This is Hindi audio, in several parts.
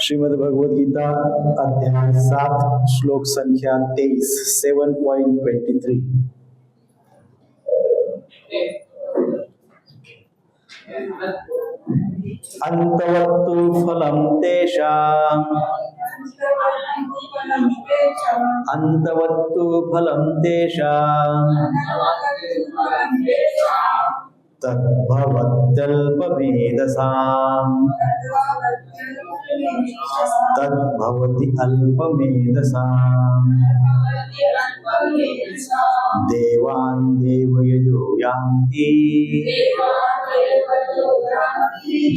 श्रीमद् भगवद गीता अध्याय 7 श्लोक संख्या 23 7.23। अंतवत्तु फलं तेषाम् अंतवत्तु फलं तेषाम् तद्भवत्यल्पमेधसाम् तद्भवति अल्पमेधसाम् देवान् देवयजो यान्ति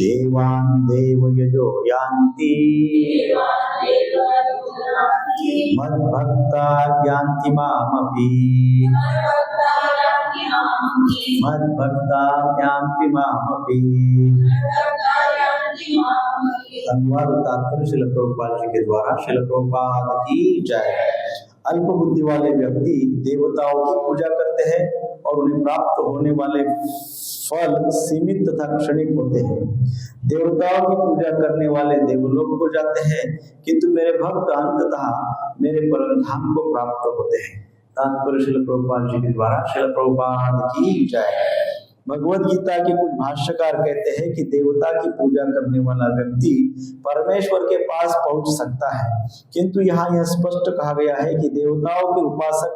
देवान् देवयजो यान्ति मद्भक्ता यान्ति मामपि मद्भक्ता यान्ति मामपि। अनुवाद तात्पर्य श्रील प्रभुपाद जी के द्वारा। श्रील प्रभुपाद की जय। अल्प बुद्धि वाले व्यक्ति देवताओं की पूजा करते हैं और उन्हें प्राप्त होने वाले फल सीमित तथा क्षणिक होते हैं। देवताओं की पूजा करने वाले देवलोक को जाते हैं, किंतु मेरे भक्त अंततः मेरे परम धाम को प्राप्त होते हैं। तात्पर्य श्रील प्रभुपाद जी के द्वारा। श्रील प्रभुपाद की जय। भगवद गीता के कुछ भाष्यकार कहते हैं कि देवता की पूजा करने वाला व्यक्ति परमेश्वर के पास पहुंच सकता है, किंतु यहाँ यह स्पष्ट कहा गया है कि देवताओं के उपासक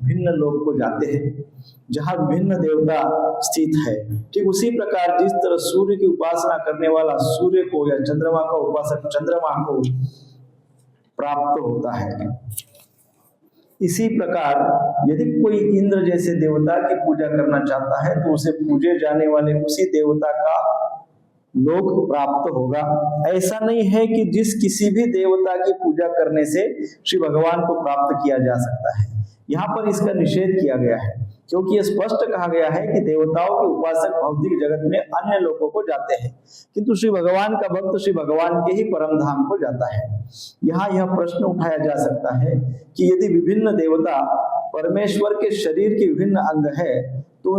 भिन्न लोक को जाते हैं जहाँ भिन्न देवता स्थित है। ठीक उसी प्रकार जिस तरह सूर्य की उपासना करने वाला सूर्य को या चंद्रमा का उपासक चंद्रमा को प्राप्त होता है, इसी प्रकार यदि कोई इंद्र जैसे देवता की पूजा करना चाहता है तो उसे पूजे जाने वाले उसी देवता का लोक प्राप्त होगा। ऐसा नहीं है कि जिस किसी भी देवता की पूजा करने से श्री भगवान को प्राप्त किया जा सकता है। यहाँ पर इसका निषेध किया गया है, क्योंकि यह स्पष्ट कहा गया है कि देवताओं के उपासक भौतिक जगत में अन्य लोगों को जाते हैं, किंतु श्री भगवान का भक्त श्री भगवान के ही परम धाम को जाता है। यहाँ यह प्रश्न उठाया जा सकता है कि यदि विभिन्न देवता परमेश्वर के शरीर के विभिन्न अंग है तो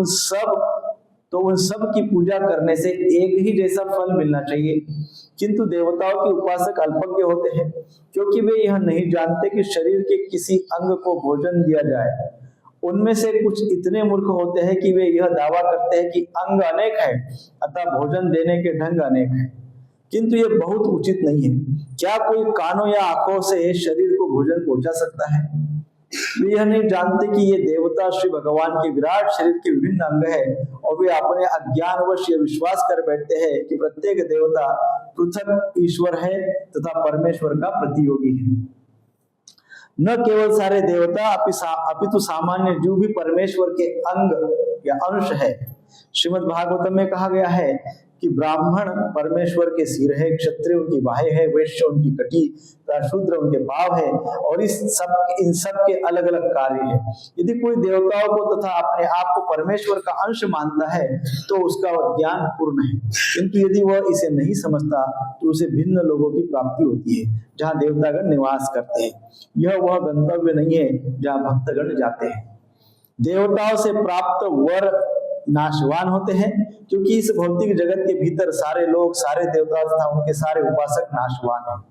उन सब की पूजा करने से एक ही जैसा फल मिलना चाहिए, किंतु देवताओं के उपासक अल्पज्ञ होते हैं, क्योंकि वे यह नहीं जानते कि शरीर के किसी अंग को भोजन दिया जाए। उनमें से कुछ इतने मूर्ख होते हैं कि वे यह दावा करते हैं कि अंग अनेक है अतः भोजन देने के ढंग अनेक है, किंतु यह बहुत उचित नहीं है। क्या कोई कानों या आंखों से शरीर को भोजन पहुंचा सकता है? वे यह नहीं जानते कि ये देवता श्री भगवान के विराट शरीर के विभिन्न अंग है, और वे अपने अज्ञानवश यह विश्वास कर बैठते हैं कि प्रत्येक देवता पृथक ईश्वर है तथा परमेश्वर का प्रतियोगी है। न केवल सारे देवता अपितु सामान्य जीव भी परमेश्वर के अंग या अंश है। श्रीमद् भागवतम में कहा गया है कि ब्राह्मण परमेश्वर के सिर है, क्षत्रिय उनकी बाहें है, वैश्य उनकी कटी तथा शूद्र उनके पांव है, और इन सब के अलग अलग कार्य है। यदि कोई देवताओं को तथा अपने आप को परमेश्वर का अंश मानता है तो उसका ज्ञान पूर्ण है, किंतु यदि वह इसे नहीं समझता तो उसे भिन्न लोगों की प्राप्ति होती है जहाँ देवतागण निवास करते हैं। यह वह गंतव्य नहीं है जहाँ भक्तगण जाते हैं। देवताओं से प्राप्त वर नाशवान होते हैं, क्योंकि इस भौतिक जगत के भीतर सारे लोग, सारे देवता तथा उनके सारे उपासक नाशवान हैं।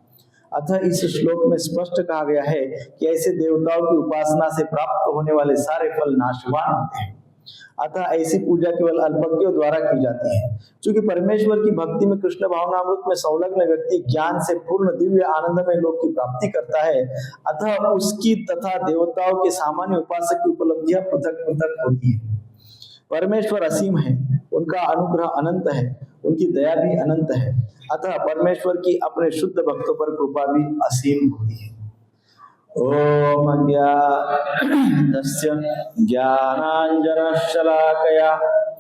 अतः इस श्लोक में स्पष्ट कहा गया है कि ऐसे देवताओं की उपासना से प्राप्त होने वाले सारे फल नाशवान होते हैं। अतः ऐसी पूजा केवल अल्पज्ञों द्वारा की जाती है। क्योंकि परमेश्वर की भक्ति में कृष्ण भावनामृत में संलग्न व्यक्ति ज्ञान से पूर्ण दिव्य आनंदमय लोक की प्राप्ति करता है, अतः उसकी तथा देवताओं के सामान्य उपासक की उपलब्धियां पृथक पृथक होती है। परमेश्वर असीम है, उनका अनुग्रह अनंत है, उनकी दया भी अनंत है, अतः परमेश्वर की अपने शुद्ध भक्तों पर कृपा भी असीम होती है। ओम अज्ञानस्य ज्ञानांजनशलाकया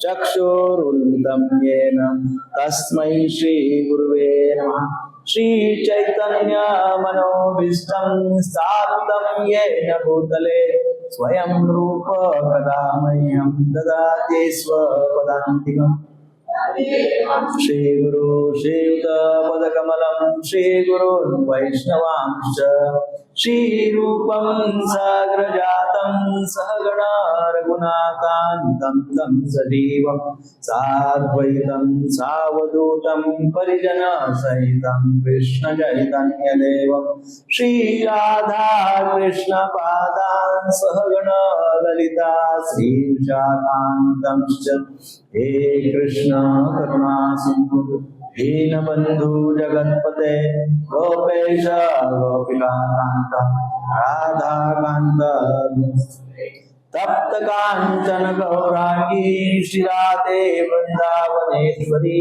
चक्षुरुन्मिलितं येन तस्मै श्री गुरुवे नमः। श्री चैतन्य मनोभीष्टं स्थापितं येन भूतले स्वयं रूप कदा मह्यं ददाति स्वपदान्तिकम्। श्री गुरु श्रीयुत पदकमलं श्री गुरुन् वैष्णवांश्च श्रीरूपं साग्रजातं सहगणा रघुनाथान्वितं तं सजीवं साद्वैतं सावधूतं परिजनसहितं कृष्ण चैतन्यदेवं श्रीराधा कृष्ण पादान् सहगणा ललिता श्रीविशाखान्वितं च हे कृष्ण करुणा सिन्धु दीनबन्धु जगत्पते गोपेश गोपिकान्त राधाकान्त तप्त कांचन गौरांगी श्रीराधे वृंदावनेश्वरी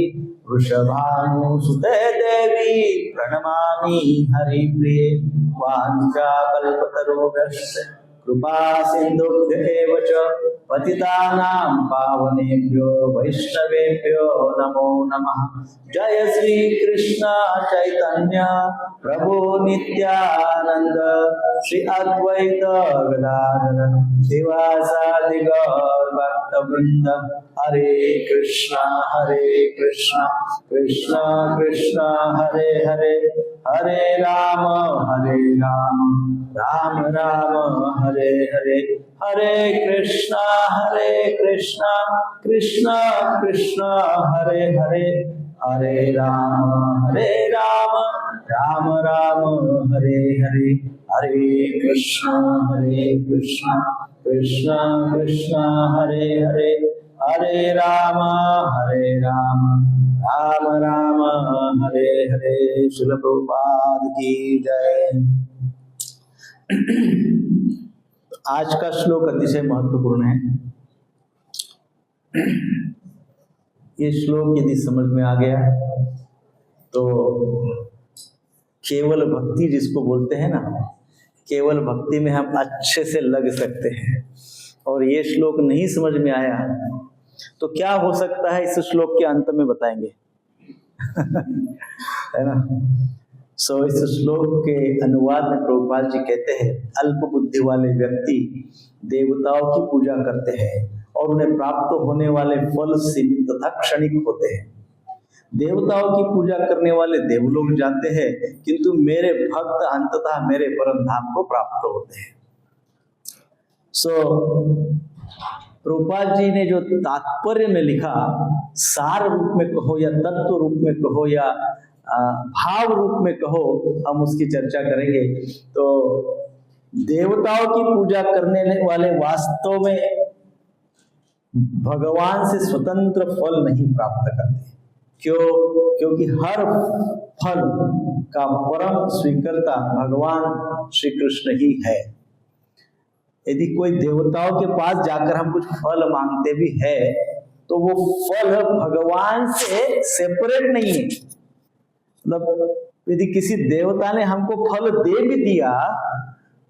वृषभानुसुते देवी प्रणमामि हरिप्रिये वाञ्छाकल्पतरुभ्यश्च कृपा सिन्धुभ्येव च पतितानां पावनेभ्यो वैष्णवेभ्यो नमो नमः। जय श्री कृष्ण चैतन्य प्रभु नित्यानंद श्री अद्वैत गदाधर शिवासादि गौर भक्तवृंद हरे कृष्ण कृष्ण कृष्ण हरे हरे हरे राम राम राम हरे हरे हरे कृष्ण कृष्ण कृष्ण हरे हरे हरे राम राम राम हरे हरे हरे कृष्ण कृष्ण कृष्ण हरे हरे हरे राम राम राम हरे हरे। श्रील प्रभुपाद की जय। आज का श्लोक अतिशय महत्वपूर्ण है। ये श्लोक यदि समझ में आ गया तो केवल भक्ति जिसको बोलते हैं ना, केवल भक्ति में हम अच्छे से लग सकते हैं। और ये श्लोक नहीं समझ में आया तो क्या हो सकता है, इस श्लोक के अंत में बताएंगे है ना। इस श्लोक के अनुवाद में प्रभुपाद जी कहते हैं, अल्प बुद्धि वाले व्यक्ति देवताओं की पूजा करते हैं और उन्हें प्राप्त होने वाले फल सीमित तथा क्षणिक होते हैं। देवताओं की पूजा करने वाले देवलोक जाते हैं, किंतु मेरे भक्त अंततः मेरे परम धाम को प्राप्त होते हैं। प्रभुपाद जी ने जो तात्पर्य में लिखा, सार रूप में कहो या तत्व रूप में कहो या भाव रूप में कहो, हम उसकी चर्चा करेंगे। तो देवताओं की पूजा करने वाले वास्तव में भगवान से स्वतंत्र फल नहीं प्राप्त करते। क्यों? क्योंकि हर फल का परम स्वीकर्ता भगवान श्री कृष्ण ही है। यदि कोई देवताओं के पास जाकर हम कुछ फल मांगते भी है तो वो फल भगवान से सेपरेट नहीं है। मतलब यदि किसी देवता ने हमको फल दे भी दिया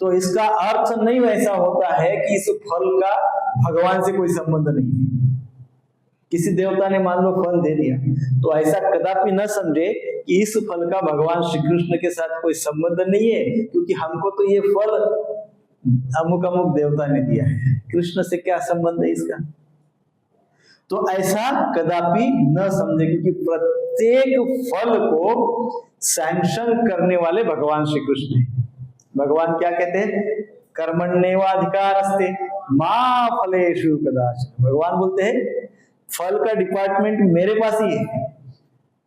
तो इसका अर्थ नहीं वैसा होता है कि इस फल का भगवान से कोई संबंध नहीं है। किसी देवता ने मान लो फल दे दिया तो ऐसा कदापि न समझे कि इस फल का भगवान श्री कृष्ण के साथ कोई संबंध नहीं है, क्योंकि हमको तो ये फल अमुक अमुक देवता ने दिया है, कृष्ण से क्या संबंध है इसका। तो ऐसा कदापि न समझे, क्योंकि प्रत्येक फल को सैंक्शन करने वाले भगवान श्री कृष्ण हैं। भगवान क्या कहते हैं? कर्मण्येवाधिकारस्ते मा फलेषु कदाचन। भगवान बोलते हैं फल का डिपार्टमेंट मेरे पास ही है,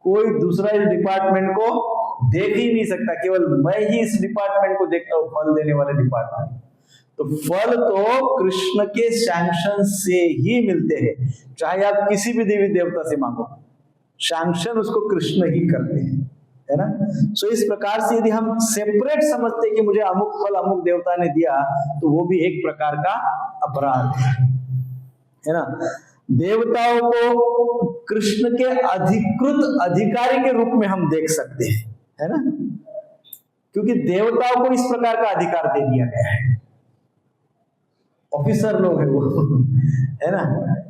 कोई दूसरा इस डिपार्टमेंट को देख ही नहीं सकता, केवल मैं ही इस डिपार्टमेंट को देखता हूँ, फल देने वाले डिपार्टमेंट। तो फल तो कृष्ण के सैंक्शन से ही मिलते हैं, चाहे आप किसी भी देवी देवता से मांगो, सैंक्शन उसको कृष्ण ही करते हैं, है ना। इस प्रकार से यदि हम सेपरेट समझते कि मुझे अमुक फल अमुक देवता ने दिया तो वो भी एक प्रकार का अपराध है ना। देवताओं को कृष्ण के अधिकृत अधिकारी के रूप में हम देख सकते हैं, है ना, क्योंकि देवताओं को इस प्रकार का अधिकार दे दिया गया है। ऑफिसर लोग हैं वो है ना,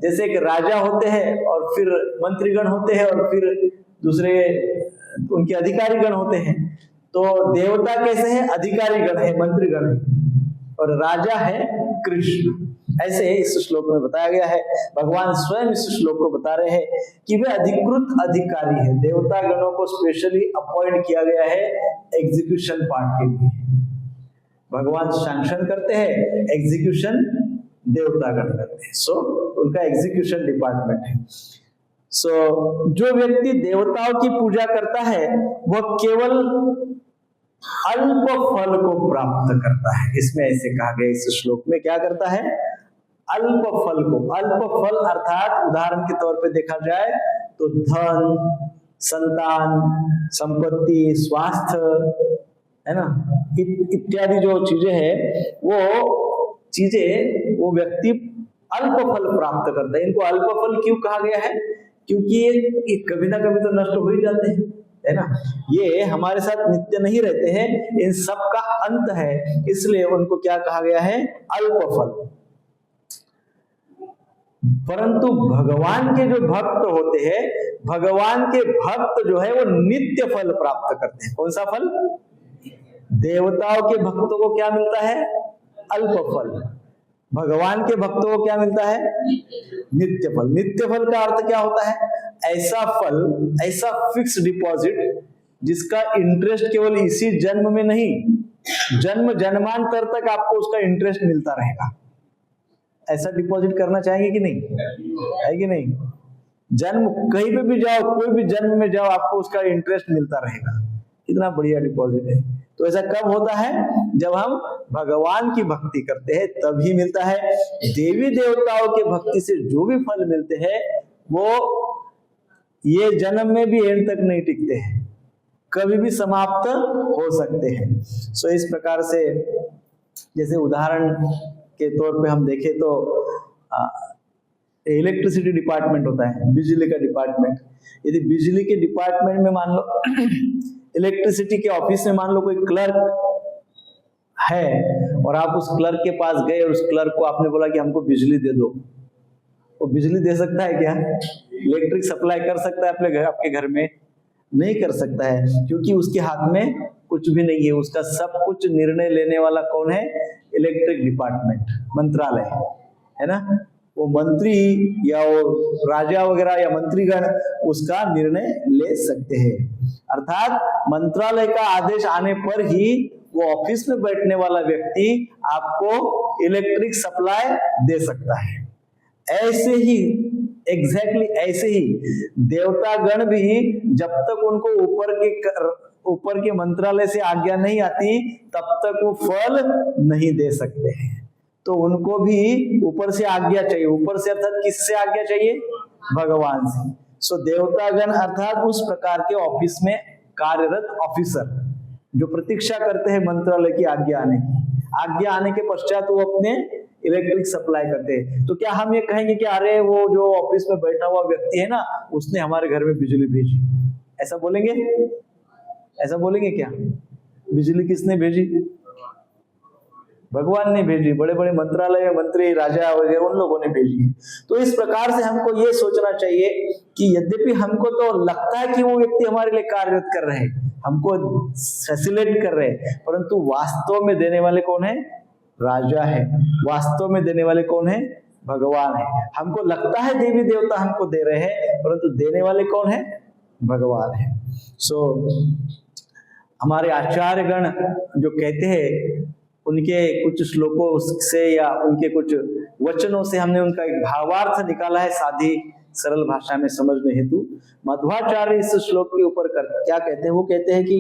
जैसे एक राजा होते हैं और फिर मंत्रीगण होते हैं और फिर दूसरे उनके अधिकारीगण होते हैं। तो देवता कैसे हैं? अधिकारीगण है, मंत्रीगण है, और राजा है कृष्ण। ऐसे इस श्लोक में बताया गया है। भगवान स्वयं इस श्लोक को बता रहे हैं कि वे अधिकृत अधिकारी है। देवता गणों को स्पेशली अपॉइंट किया गया है एग्जीक्यूशन पार्ट के लिए। भगवान सैंक्शन करते हैं, एग्जीक्यूशन देवतागण करते हैं। सो उनका एग्जीक्यूशन डिपार्टमेंट है। जो व्यक्ति देवताओं की पूजा करता है वह केवल अल्प फल को प्राप्त करता है। इसमें ऐसे कहा गया इस श्लोक में, क्या करता है? अल्प फल को। अल्प फल अर्थात उदाहरण के तौर पे देखा जाए तो धन, संतान, संपत्ति, स्वास्थ्य, है ना, इत्यादि जो चीजें हैं वो व्यक्ति अल्प फल प्राप्त करता है। इनको अल्प फल क्यों कहा गया है? क्योंकि ये कभी ना कभी तो नष्ट हो ही जाते हैं, है ना। ये हमारे साथ नित्य नहीं रहते हैं, इन सब का अंत है, इसलिए उनको क्या कहा गया है? अल्प फल। परंतु भगवान के जो भक्त होते हैं, भगवान के भक्त जो है वो नित्य फल प्राप्त करते हैं। कौन सा फल? देवताओं के भक्तों को क्या मिलता है? अल्प फल। भगवान के भक्तों को क्या मिलता है? नित्य फल। नित्य फल का अर्थ क्या होता है? ऐसा फल, ऐसा फिक्स डिपॉजिट जिसका इंटरेस्ट केवल इसी जन्म में नहीं, जन्म जन्मांतर तक आपको उसका इंटरेस्ट मिलता रहेगा। ऐसा डिपॉजिट करना चाहेंगे कि नहीं? है कि नहीं? जन्म कहीं पे भी जाओ, कोई भी जन्म में जाओ, आपको उसका इंटरेस्ट मिलता रहेगा। कितना बढ़िया डिपॉजिट है। तो ऐसा कब होता है? जब हम भगवान की भक्ति करते हैं तभी मिलता है। देवी देवताओं के भक्ति से जो भी फल मिलते हैं वो ये जन्म में भी एंड तक नहीं टिकते हैं, कभी भी समाप्त हो सकते हैं। सो इस प्रकार से, जैसे उदाहरण के तौर पे हम देखें तो इलेक्ट्रिसिटी डिपार्टमेंट होता है, बिजली का डिपार्टमेंट। यदि बिजली के डिपार्टमेंट में मान लो इलेक्ट्रिसिटी के ऑफिस में मान लो कोई क्लर्क है और आप उस क्लर्क के पास गए और उस क्लर्क को आपने बोला कि हमको बिजली दे दो, वो बिजली दे सकता है क्या? इलेक्ट्रिक सप्लाई कर सकता है आपके घर में? नहीं कर सकता है, क्योंकि उसके हाथ में कुछ भी नहीं है। उसका सब कुछ निर्णय लेने वाला कौन है? इलेक्ट्रिक डिपार्टमेंट, मंत्रालय, है ना। वो मंत्री या वो राजा वगैरह या मंत्रीगण उसका निर्णय ले सकते हैं। अर्थात मंत्रालय का आदेश आने पर ही वो ऑफिस में बैठने वाला व्यक्ति आपको इलेक्ट्रिक सप्लाई दे सकता है। ऐसे ही, एग्जैक्टली ऐसे ही देवतागण भी जब तक उनको ऊपर के मंत्रालय से आज्ञा नहीं आती तब तक वो फल नहीं दे सकते हैं। तो उनको भी ऊपर से आज्ञा चाहिए। ऊपर से अर्थात किससे आज्ञा चाहिए? भगवान से। सो देवतागण अर्थात उस प्रकार के ऑफिस में कार्यरत ऑफिसर जो प्रतीक्षा करते हैं मंत्रालय की आज्ञा आने की। आज्ञा आने के पश्चात वो अपने इलेक्ट्रिक सप्लाई करते हैं। तो क्या हम ये कहेंगे कि अरे वो जो ऑफिस में बैठा हुआ व्यक्ति है ना, उसने हमारे घर में बिजली भेजी, ऐसा बोलेंगे? ऐसा बोलेंगे क्या? बिजली किसने भेजी? भगवान ने भेजी। बड़े बड़े मंत्रालय में मंत्री, राजा वगैरह उन लोगों ने भेजी। तो इस प्रकार से हमको ये सोचना चाहिए कि यद्यपि हमको तो लगता है कि वो व्यक्ति हमारे लिए कार्यरत कर रहे हैं, हमको फैसिलिटेट कर रहे हैं, परंतु वास्तव में देने वाले कौन है? राजा है। वास्तव में देने वाले कौन है? भगवान है। हमको लगता है देवी देवता हमको दे रहे हैं, परंतु देने वाले कौन है? भगवान है। सो हमारे आचार्यगण जो कहते हैं, उनके कुछ श्लोकों से या उनके कुछ वचनों से हमने उनका एक भावार्थ निकाला है सादी सरल भाषा में समझने हेतु। मध्वाचार्य इस श्लोक के ऊपर क्या कहते हैं? वो कहते हैं कि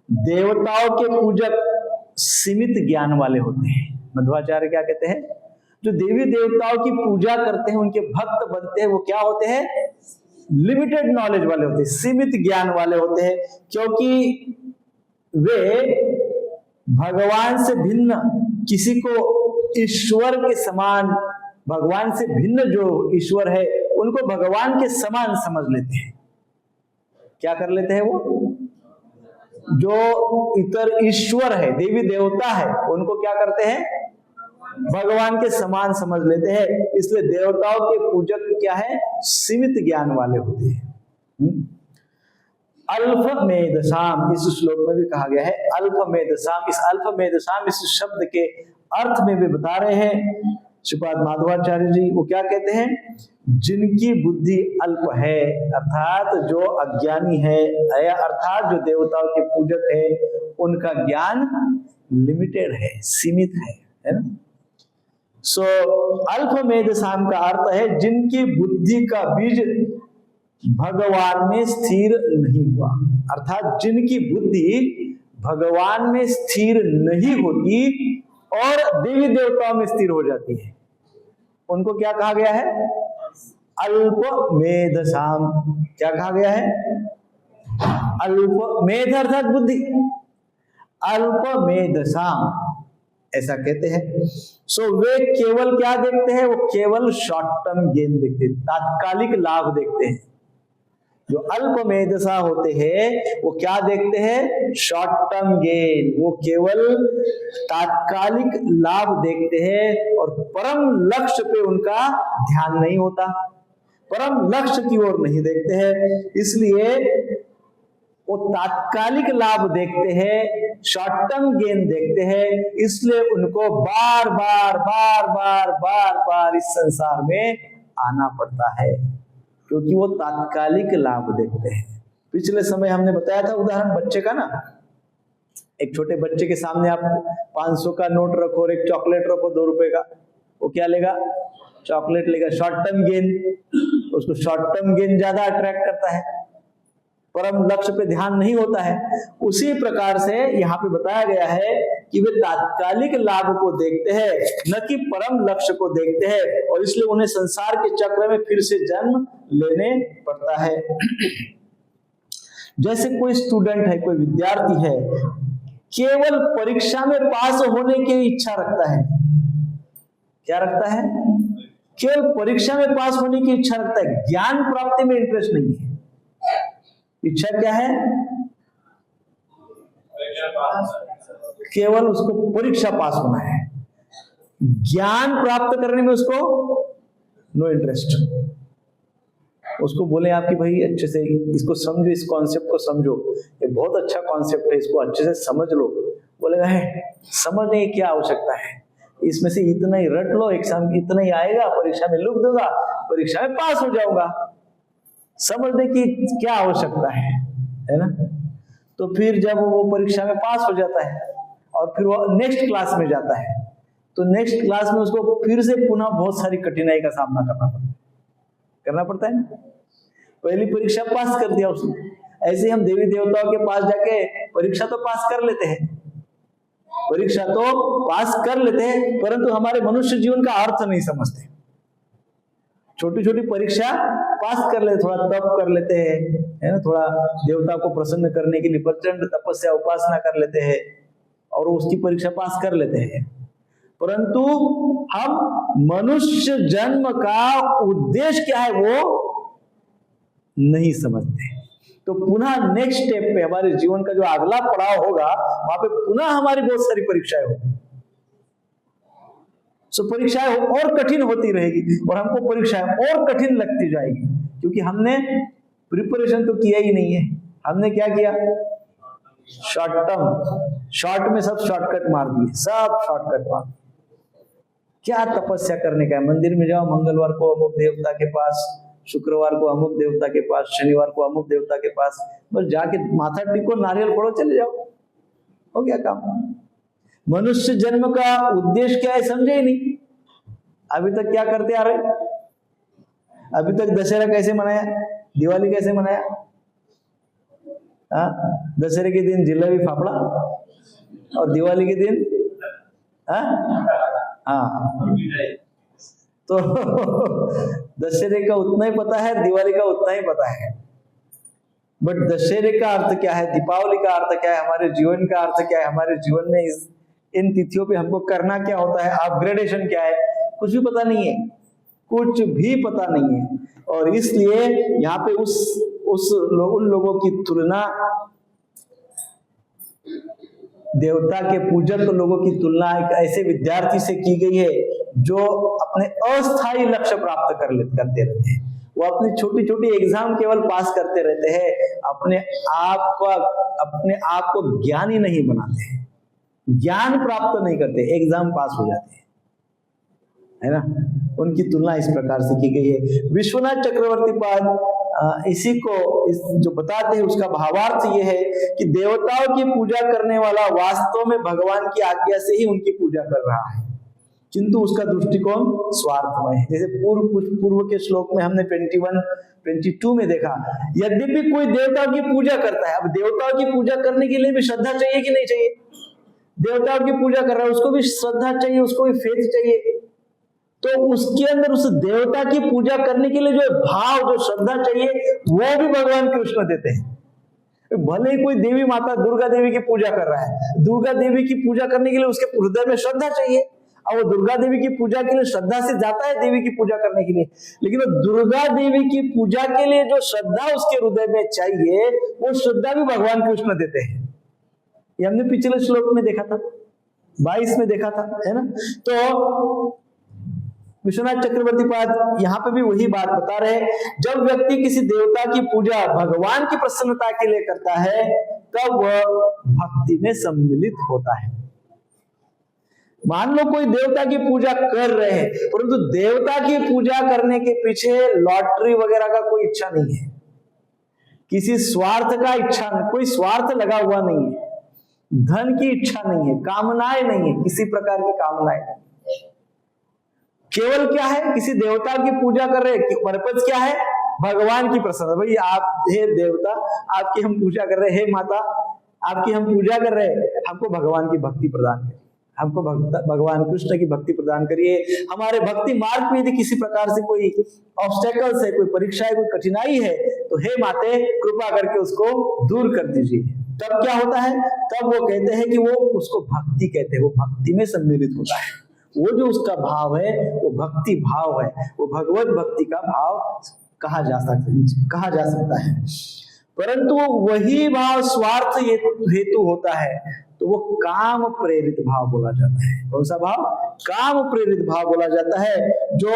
देवताओं के पूजक सीमित ज्ञान वाले होते हैं। मध्वाचार्य क्या कहते हैं? जो देवी देवताओं की पूजा करते हैं, उनके भक्त बनते हैं, वो क्या होते हैं? लिमिटेड नॉलेज वाले होते हैं, सीमित ज्ञान वाले होते हैं, क्योंकि वे भगवान से भिन्न किसी को ईश्वर के समान, भगवान से भिन्न जो ईश्वर है उनको भगवान के समान समझ लेते हैं। क्या कर लेते हैं? वो जो इतर ईश्वर है, देवी देवता है, उनको क्या करते हैं? भगवान के समान समझ लेते हैं। इसलिए देवताओं के पूजक क्या है? सीमित ज्ञान वाले होते हैं। अल्पमेधसाम इस श्लोक में भी कहा गया है। अल्पमेधसाम, इस अल्पमेधसाम इस शब्द के अर्थ में भी बता रहे हैं श्रीपाद माधवाचार्य जी। वो क्या कहते हैं? जिनकी बुद्धि अल्प है, अर्थात जो अज्ञानी है, अर्थात जो देवताओं के पूजक है, उनका ज्ञान लिमिटेड है, सीमित है ना। सो अल्प मेधसाम का अर्थ है जिनकी बुद्धि का बीज भगवान में स्थिर नहीं हुआ, अर्थात जिनकी बुद्धि भगवान में स्थिर नहीं होती और देवी देवताओं में स्थिर हो जाती है, उनको क्या कहा गया है? अल्प मेधसाम। क्या कहा गया है? अल्प मेध अर्थात बुद्धि, अल्प मेधसाम ऐसा कहते हैं। सो वे केवल क्या देखते हैं? वो केवल शॉर्ट टर्म गेन देखते हैं, तात्कालिक लाभ देखते हैं। जो अल्प मेधसा होते हैं वो क्या देखते हैं? शॉर्ट टर्म गेन, वो केवल तात्कालिक लाभ देखते हैं और परम लक्ष्य पे उनका ध्यान नहीं होता, परम लक्ष्य की ओर नहीं देखते हैं। इसलिए वो तात्कालिक लाभ देखते हैं, शॉर्ट टर्म गेन देखते हैं, इसलिए उनको बार बार बार बार बार बार इस संसार में आना पड़ता है, क्योंकि वो तात्कालिक लाभ देखते हैं। पिछले समय हमने बताया था उदाहरण बच्चे का ना, एक छोटे बच्चे के सामने आप 500 का नोट रखो और एक चॉकलेट रखो 2 रुपए का, वो क्या लेगा? चॉकलेट लेगा। शॉर्ट टर्म गेन, उसको शॉर्ट टर्म गेन ज्यादा अट्रैक्ट करता है, परम लक्ष्य पे ध्यान नहीं होता है। उसी प्रकार से यहाँ पे बताया गया है कि वे तात्कालिक लाभ को देखते हैं, न कि परम लक्ष्य को देखते हैं, और इसलिए उन्हें संसार के चक्र में फिर से जन्म लेने पड़ता है। जैसे कोई स्टूडेंट है, कोई विद्यार्थी है, केवल परीक्षा में पास होने की इच्छा रखता है। क्या रखता है? केवल परीक्षा में पास होने की इच्छा रखता है, ज्ञान प्राप्ति में इंटरेस्ट नहीं है। इच्छा क्या है? केवल उसको परीक्षा पास होना है, ज्ञान प्राप्त करने में उसको नो इंटरेस्ट। उसको बोले आपकी भाई अच्छे से इसको समझो, इस कॉन्सेप्ट को समझो, ये बहुत अच्छा कॉन्सेप्ट है, इसको अच्छे से समझ लो। बोलेगा है समझने की क्या आवश्यकता है, इसमें से इतना ही रट लो, एग्जाम इतना ही आएगा, परीक्षा में लिख दूंगा, परीक्षा में पास हो जाऊंगा, समझने की क्या आवश्यकता है ना। तो फिर जब वो परीक्षा में पास हो जाता है और फिर वो नेक्स्ट क्लास में जाता है, तो नेक्स्ट क्लास में उसको फिर से पुनः बहुत सारी कठिनाई का सामना करना पड़ता है ना। पहली परीक्षा पास कर दिया उसने, ऐसे हम देवी देवताओं के पास जाके परीक्षा तो पास कर लेते हैं, परीक्षा तो पास कर लेते हैं, परंतु हमारे मनुष्य जीवन का अर्थ नहीं समझते। छोटी छोटी परीक्षा पास कर लेते, थोड़ा तप कर लेते हैं, है ना, थोड़ा देवता को प्रसन्न करने के लिए प्रचंड तपस्या उपासना कर लेते हैं और उसकी परीक्षा पास कर लेते हैं, परंतु हम मनुष्य जन्म का उद्देश्य क्या है वो नहीं समझते। तो पुनः नेक्स्ट स्टेप पे हमारे जीवन का जो अगला पड़ाव होगा, वहां पे पुनः हमारी बहुत सारी परीक्षाएं होगी। सो परीक्षाएं और कठिन होती रहेगी और हमको परीक्षाएं और कठिन लगती जाएगी, क्योंकि हमने प्रिपरेशन तो किया ही नहीं है। हमने क्या किया? शॉर्ट टर्म, शॉर्ट में सब शॉर्टकट मार दिए, सब शॉर्टकट मार दिए। क्या तपस्या करने का है? मंदिर में जाओ, मंगलवार को अमुक देवता के पास, शुक्रवार को अमुक देवता के पास, शनिवार को अमुक देवता के पास, बस जाके माथा टिको, नारियल फोड़ो, चले जाओ, हो गया काम। मनुष्य जन्म का उद्देश्य क्या है समझे ही नहीं। अभी तक क्या करते आ रहे? अभी तक दशहरा कैसे मनाया, दिवाली कैसे मनाया? दशहरे के दिन जिलेबी फाफड़ा और दिवाली के दिन तो दशहरे का उतना ही पता है, दिवाली का उतना ही पता है, बट दशहरे का अर्थ क्या है, दीपावली का अर्थ क्या है, हमारे जीवन का अर्थ क्या है, हमारे जीवन में इन तिथियों पे हमको करना क्या होता है, अपग्रेडेशन क्या है, कुछ भी पता नहीं है, कुछ भी पता नहीं है। और इसलिए यहाँ पे उन लोगों की तुलना, देवता के पूजक लोगों की तुलना एक ऐसे विद्यार्थी से की गई है जो अपने अस्थायी लक्ष्य प्राप्त करते रहते हैं। वो अपनी छोटी छोटी एग्जाम केवल पास करते रहते हैं, अपने आप को ज्ञानी नहीं बनाते हैं, ज्ञान प्राप्त नहीं करते, एग्जाम पास हो जाते हैं, है ना। उनकी तुलना इस प्रकार से की गई है। विश्वनाथ चक्रवर्ती पाद इसी को जो बताते हैं उसका भावार्थ ये है कि देवताओं की पूजा करने वाला वास्तव में भगवान की आज्ञा से ही उनकी पूजा कर रहा है, किंतु उसका दृष्टिकोण स्वार्थमय है। जैसे पूर्व के श्लोक में हमने 21-22 में देखा, यद्यपि कोई देवताओं की पूजा करता है, अब देवताओं की पूजा करने के लिए भी श्रद्धा चाहिए कि नहीं चाहिए? देवताओं की पूजा कर रहा है, उसको भी श्रद्धा चाहिए, उसको भी फेथ चाहिए। तो उसके अंदर उस देवता की पूजा करने के लिए जो भाव, जो श्रद्धा चाहिए, वो भी भगवान कृष्ण देते हैं। भले ही कोई देवी माता दुर्गा देवी की पूजा कर रहा है, दुर्गा देवी की पूजा करने के लिए उसके हृदय में श्रद्धा चाहिए, और वो दुर्गा देवी की पूजा के लिए श्रद्धा से जाता है देवी की पूजा करने के लिए, लेकिन वो दुर्गा देवी की पूजा के लिए जो श्रद्धा उसके हृदय में चाहिए, वो श्रद्धा भी भगवान कृष्ण देते हैं। ये हमने पिछले श्लोक में देखा था, 22 में देखा था, है ना। तो विश्वनाथ चक्रवर्ती पाद यहाँ पे भी वही बात बता रहे, जब व्यक्ति किसी देवता की पूजा भगवान की प्रसन्नता के लिए करता है, तब वह भक्ति में सम्मिलित होता है। मान लो कोई देवता की पूजा कर रहे हैं, परंतु देवता की पूजा करने के पीछे लॉटरी वगैरह का कोई इच्छा नहीं है, किसी स्वार्थ का इच्छा नहीं, कोई स्वार्थ लगा हुआ नहीं है, धन की इच्छा नहीं है, कामनाएं नहीं है, किसी प्रकार की कामनाएं नहीं। केवल क्या है, किसी देवता की पूजा कर रहे हैं, पर्पज क्या है? भगवान की प्रसन्नता। भाई आप, हे देवता, आपकी हम पूजा कर रहे हैं, हे माता आपकी हम पूजा कर रहे हैं, हमको भगवान की भक्ति प्रदान करिए, हमको भगवान कृष्ण की भक्ति प्रदान करिए। हमारे भक्ति मार्ग में यदि किसी प्रकार से कोई ऑब्स्टेकल्स है, कोई परीक्षा है, कोई कठिनाई है, तो हे माते कृपा करके उसको दूर कर दीजिए। तब क्या होता है? तब वो कहते हैं कि वो उसको भक्ति कहते हैं, वो भक्ति में सम्मिलित होता है। वो जो उसका भाव है वो भक्ति भाव है, वो भगवत भक्ति का भाव कहा जा सकता है। परंतु वही भाव स्वार्थ हेतु होता है तो वो काम प्रेरित भाव बोला जाता है। कौन सा भाव? काम प्रेरित भाव बोला जाता है, जो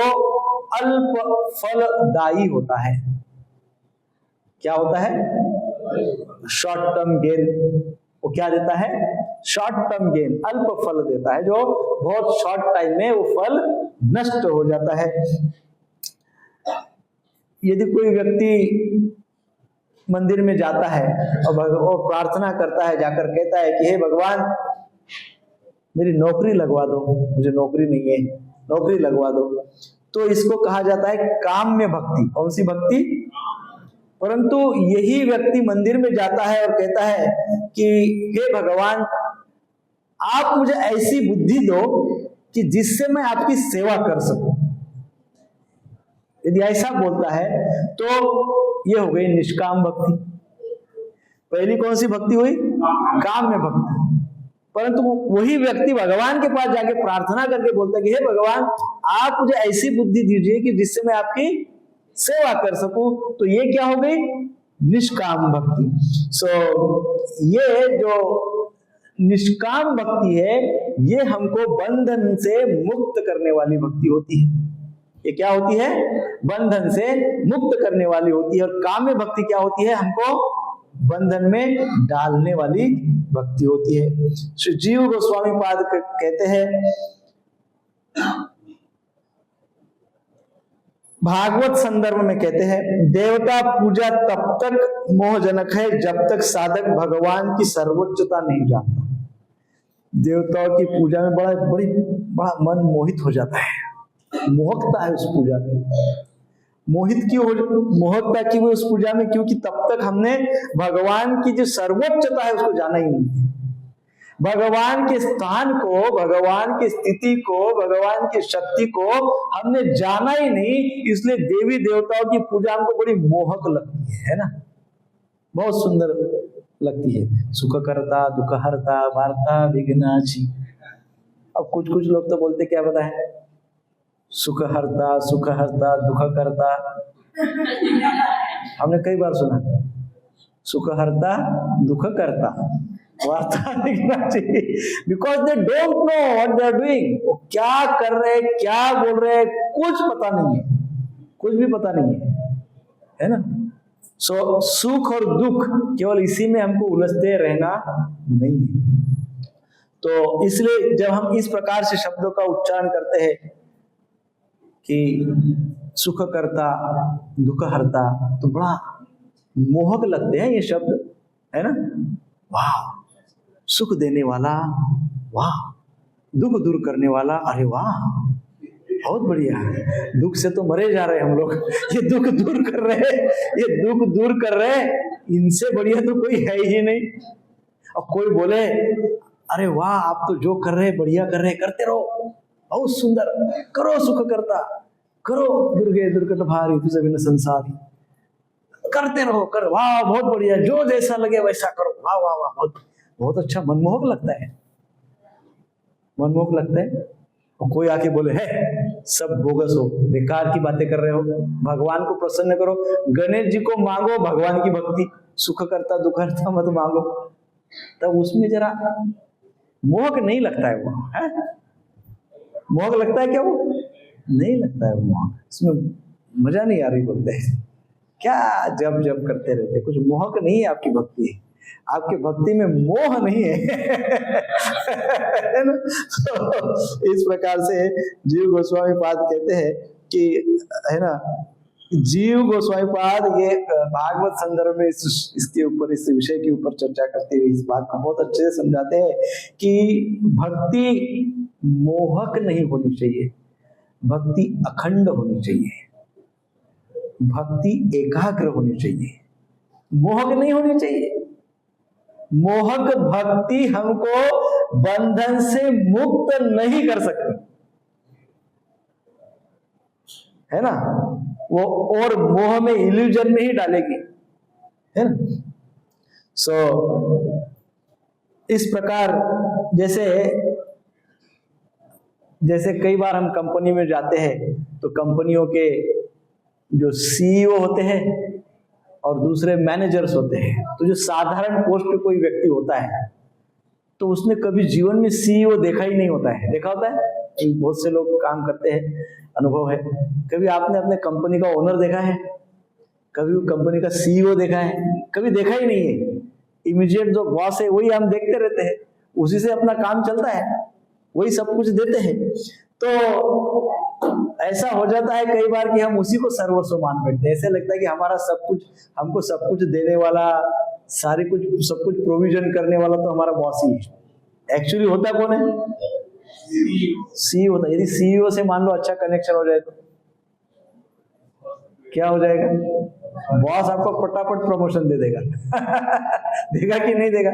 अल्प फलदायी होता है। क्या होता है? Short term gain. वो क्या देता है? शॉर्ट टर्म गेन, अल्प फल देता है, जो बहुत शॉर्ट टाइम में वो फल नष्ट हो जाता है। यदि कोई व्यक्ति मंदिर में जाता है और प्रार्थना करता है, जाकर कहता है कि हे भगवान मेरी नौकरी लगवा दो, मुझे नौकरी नहीं है, नौकरी लगवा दो, तो इसको कहा जाता है काम में भक्ति। कौन सी भक्ति? परंतु यही व्यक्ति मंदिर में जाता है और कहता है कि हे भगवान आप मुझे ऐसी बुद्धि दो कि जिससे मैं आपकी सेवा कर सकूं, यदि ऐसा बोलता है तो ये हो गई निष्काम भक्ति। पहली कौन सी भक्ति हुई? काम में भक्ति। परंतु वही व्यक्ति भगवान के पास जाके प्रार्थना करके बोलता है कि हे भगवान आप मुझे ऐसी बुद्धि दीजिए कि जिससे मैं आपकी सेवा कर सकूं, तो ये क्या हो गई? निष्काम भक्ति। ये जो निष्काम भक्ति है, ये हमको बंधन से मुक्त करने वाली भक्ति होती है। ये क्या होती है? बंधन से मुक्त करने वाली होती है। और काम्य भक्ति क्या होती है? हमको बंधन में डालने वाली भक्ति होती है। श्री जीव गोस्वामी पाद कहते हैं, भागवत संदर्भ में कहते हैं, देवता पूजा तब तक मोहजनक है जब तक साधक भगवान की सर्वोच्चता नहीं जानता। देवताओं की पूजा में बड़ा मन मोहित हो जाता है, मोहकता है उस पूजा में। मोहकता की वो उस पूजा में, क्योंकि तब तक हमने भगवान की जो सर्वोच्चता है उसको जाना ही नहीं है। भगवान के स्थान को, भगवान की स्थिति को, भगवान की शक्ति को हमने जाना ही नहीं, इसलिए देवी देवताओं की पूजा हमको बड़ी मोहक लगती है ना, बहुत सुंदर लगती है। सुख करता, दुख हरता, वार्ता विघ्नाची। अब कुछ लोग तो बोलते क्या पता है, सुख हरता दुख करता। हमने कई बार सुना, सुख हरता दुख करता, वार्ता लिखना चाहिए, because they don't know what they are doing. वो क्या कर रहे, क्या बोल रहे, कुछ पता नहीं है, कुछ भी पता नहीं है ना। सुख और दुख केवल इसी में हमको उलझते रहना नहीं है। तो इसलिए जब हम इस प्रकार से शब्दों का उच्चारण करते हैं कि सुख करता, दुख हरता, तो बड़ा मोहक लगते हैं ये शब्द, है ना। वाह, सुख देने वाला, वाह, दुख दूर करने वाला, अरे वाह, बहुत बढ़िया है। दुख से तो मरे जा रहे हैं हम लोग, ये दुख दूर कर रहे हैं, ये दुख दूर कर रहे हैं, इनसे बढ़िया तो कोई है ही नहीं। और कोई बोले अरे वाह, आप तो जो कर रहे हैं बढ़िया कर रहे हैं, करते रहो, बहुत सुंदर, करो सुख करता, करो दुर्गे दुर्गट भारी तुझे बिन संसारी, करते रहो, कर, वाह बहुत बढ़िया, जो जैसा लगे वैसा करो, वाह वाह वाह, बहुत बहुत अच्छा, मनमोहक लगता है, मनमोहक लगता है। और कोई आके बोले है सब बोगस हो, बेकार की बातें कर रहे हो, भगवान को प्रसन्न करो, गणेश जी को मांगो भगवान की भक्ति, सुख करता दुख करता मत मांगो, तब उसमें जरा मोहक नहीं लगता है वो, है मोहक लगता है क्या? वो नहीं लगता है वो मोहक, इसमें मजा नहीं आ रही, बोलते हैं क्या जब जब करते रहते, कुछ मोहक नहीं है आपकी भक्ति, आपकी भक्ति में मोह नहीं है, है ना? तो इस प्रकार से जीव गोस्वामी पाद कहते हैं कि, है ना, जीव गोस्वामी पाद ये भागवत संदर्भ में इसके ऊपर, इस विषय के ऊपर चर्चा करते हुए इस बात को बहुत अच्छे से समझाते हैं कि भक्ति मोहक नहीं होनी चाहिए, भक्ति अखंड होनी चाहिए, भक्ति एकाग्र होनी चाहिए, मोहक नहीं होनी चाहिए। मोहक भक्ति हमको बंधन से मुक्त नहीं कर सकती, है ना, वो और मोह में, इल्यूजन में ही डालेगी, है ना। इस प्रकार जैसे कई बार हम कंपनी में जाते हैं तो कंपनियों के जो सीईओ होते हैं और दूसरे मैनेजर्स होते हैं, तो जो साधारण पोस्ट पे कोई व्यक्ति होता है तो उसने कभी जीवन में सीईओ देखा ही नहीं होता है, देखा होता है? बहुत से लोग काम करते हैं, अनुभव है। कभी आपने अपने कंपनी का ओनर देखा है? कभी कंपनी का सीईओ देखा है? कभी देखा ही नहीं है। इमीडिएट जो बॉस है वही हम देखते रहते हैं, उसी से अपना काम चलता है, वही सब कुछ देते हैं। तो ऐसा हो जाता है कई बार कि हम उसी को सर्वस्व मान बैठते हैं, ऐसे लगता है कि हमारा सब कुछ, हमको सब कुछ देने वाला, सब कुछ प्रोविजन करने वाला तो हमारा बॉस ही है। एक्चुअली होता कौन है? सीईओ होता है। यदि सीईओ से मान लो अच्छा कनेक्शन हो जाए तो क्या हो जाएगा? बॉस आपको फटाफट प्रमोशन दे देगा देगा कि नहीं देगा?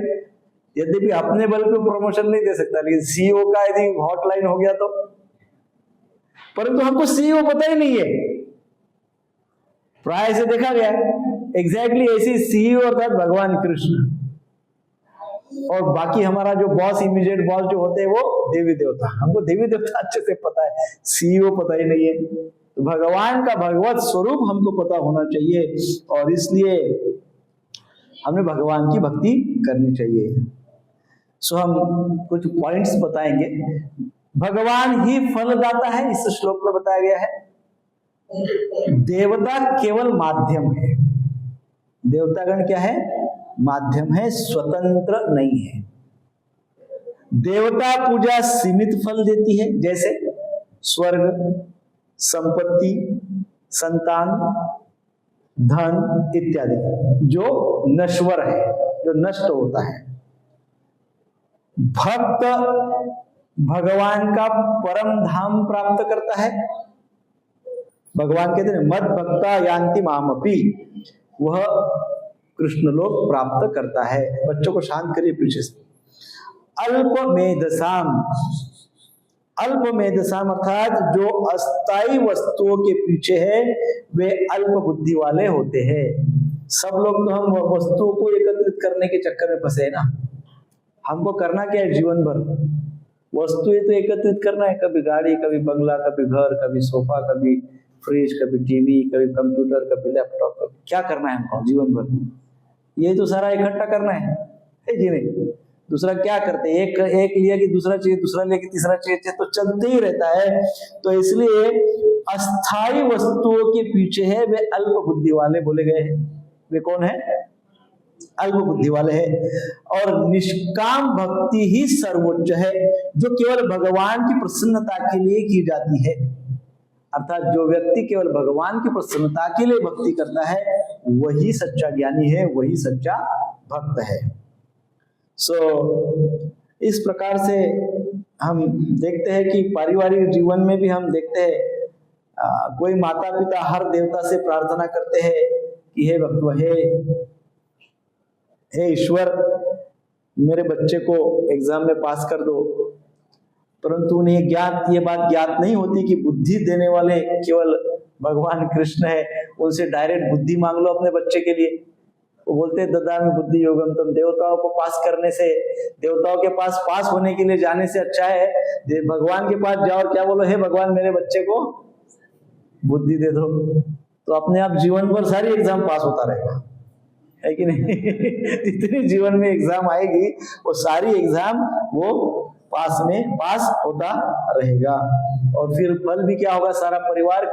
यद्यपि अपने बल पे प्रमोशन नहीं दे सकता, लेकिन सीईओ का यदि हॉटलाइन हो गया तो, परंतु हमको सीईओ पता ही नहीं है। प्राय से देखा गया एग्जैक्टली ऐसी सीईओ अर्थात भगवान कृष्ण, और बाकी हमारा जो बॉस, इमीडिएट बॉस जो होते हैं वो देवी देवता। हमको देवी देवता अच्छे से पता है, सीईओ पता ही नहीं है। तो भगवान का भगवत स्वरूप हमको पता होना चाहिए, और इसलिए हमें भगवान की भक्ति करनी चाहिए। सो हम कुछ पॉइंट्स बताएंगे। भगवान ही फलदाता है, इस श्लोक में बताया गया है। देवता केवल माध्यम है, देवतागण क्या है? माध्यम है, स्वतंत्र नहीं है। देवता पूजा सीमित फल देती है, जैसे स्वर्ग, संपत्ति, संतान, धन इत्यादि, जो नश्वर है, जो नष्ट होता है। भक्त भगवान का परम धाम प्राप्त करता है। भगवान कहते हैं मद भक्ता यान्ति मामपि, वह कृष्ण लोक प्राप्त करता है। बच्चों को शांत करिए पीछे से। अल्पमेधसाम, अल्पमेधसाम अर्थात जो अस्थाई वस्तुओं के पीछे है वे अल्प बुद्धि वाले होते हैं। सब लोग तो हम वस्तुओं को एकत्रित करने के चक्कर में फंसे हैं ना। हमको करना क्या है जीवन भर? वस्तुएं तो एकत्रित करना है, कभी गाड़ी, कभी बंगला, कभी घर, कभी सोफा, कभी फ्रिज, कभी टीवी, कभी कंप्यूटर, कभी लैपटॉप, कभी क्या करना है हमको जीवन भर? ये तो सारा इकट्ठा करना है जी नहीं? दूसरा क्या करते हैं? एक लिया कि दूसरा चाहिए, दूसरा लिया कि तीसरा चाहिए, तो चलते ही रहता है। तो इसलिए अस्थाई वस्तुओं के पीछे है वे अल्प बुद्धि वाले बोले गए हैं। वे कौन है? अल्प बुद्धि वाले हैं। और निष्काम भक्ति ही सर्वोच्च है, जो केवल भगवान की प्रसन्नता के लिए की जाती है। अर्थात जो व्यक्ति केवल भगवान की प्रसन्नता के लिए भक्ति करता है वही सच्चा ज्ञानी है, वही सच्चा भक्त है। इस प्रकार से हम देखते हैं कि पारिवारिक जीवन में भी हम देखते हैं कोई माता पिता हर देवता से प्रार्थना करते हैं कि हे भक्त, हे ईश्वर, मेरे बच्चे को एग्जाम में पास कर दो, परंतु उन्हें ये बात ज्ञात नहीं होती कि बुद्धि देने वाले केवल भगवान कृष्ण है। उनसे डायरेक्ट बुद्धि मांग लो अपने बच्चे के लिए। वो बोलते हैं ददामि बुद्धि योगम, तुम देवताओं को पास करने से, देवताओं के पास होने के लिए जाने से अच्छा है भगवान के पास जाओ और क्या बोलो, हे भगवान मेरे बच्चे को बुद्धि दे दो, तो अपने आप जीवन भर सारी एग्जाम पास होता रहेगा, है कि नहीं? जितनी जीवन में एग्जाम आएगी वो सारी एग्जाम वो पास होता रहेगा। और फिर फल भी क्या होगा, सारा परिवार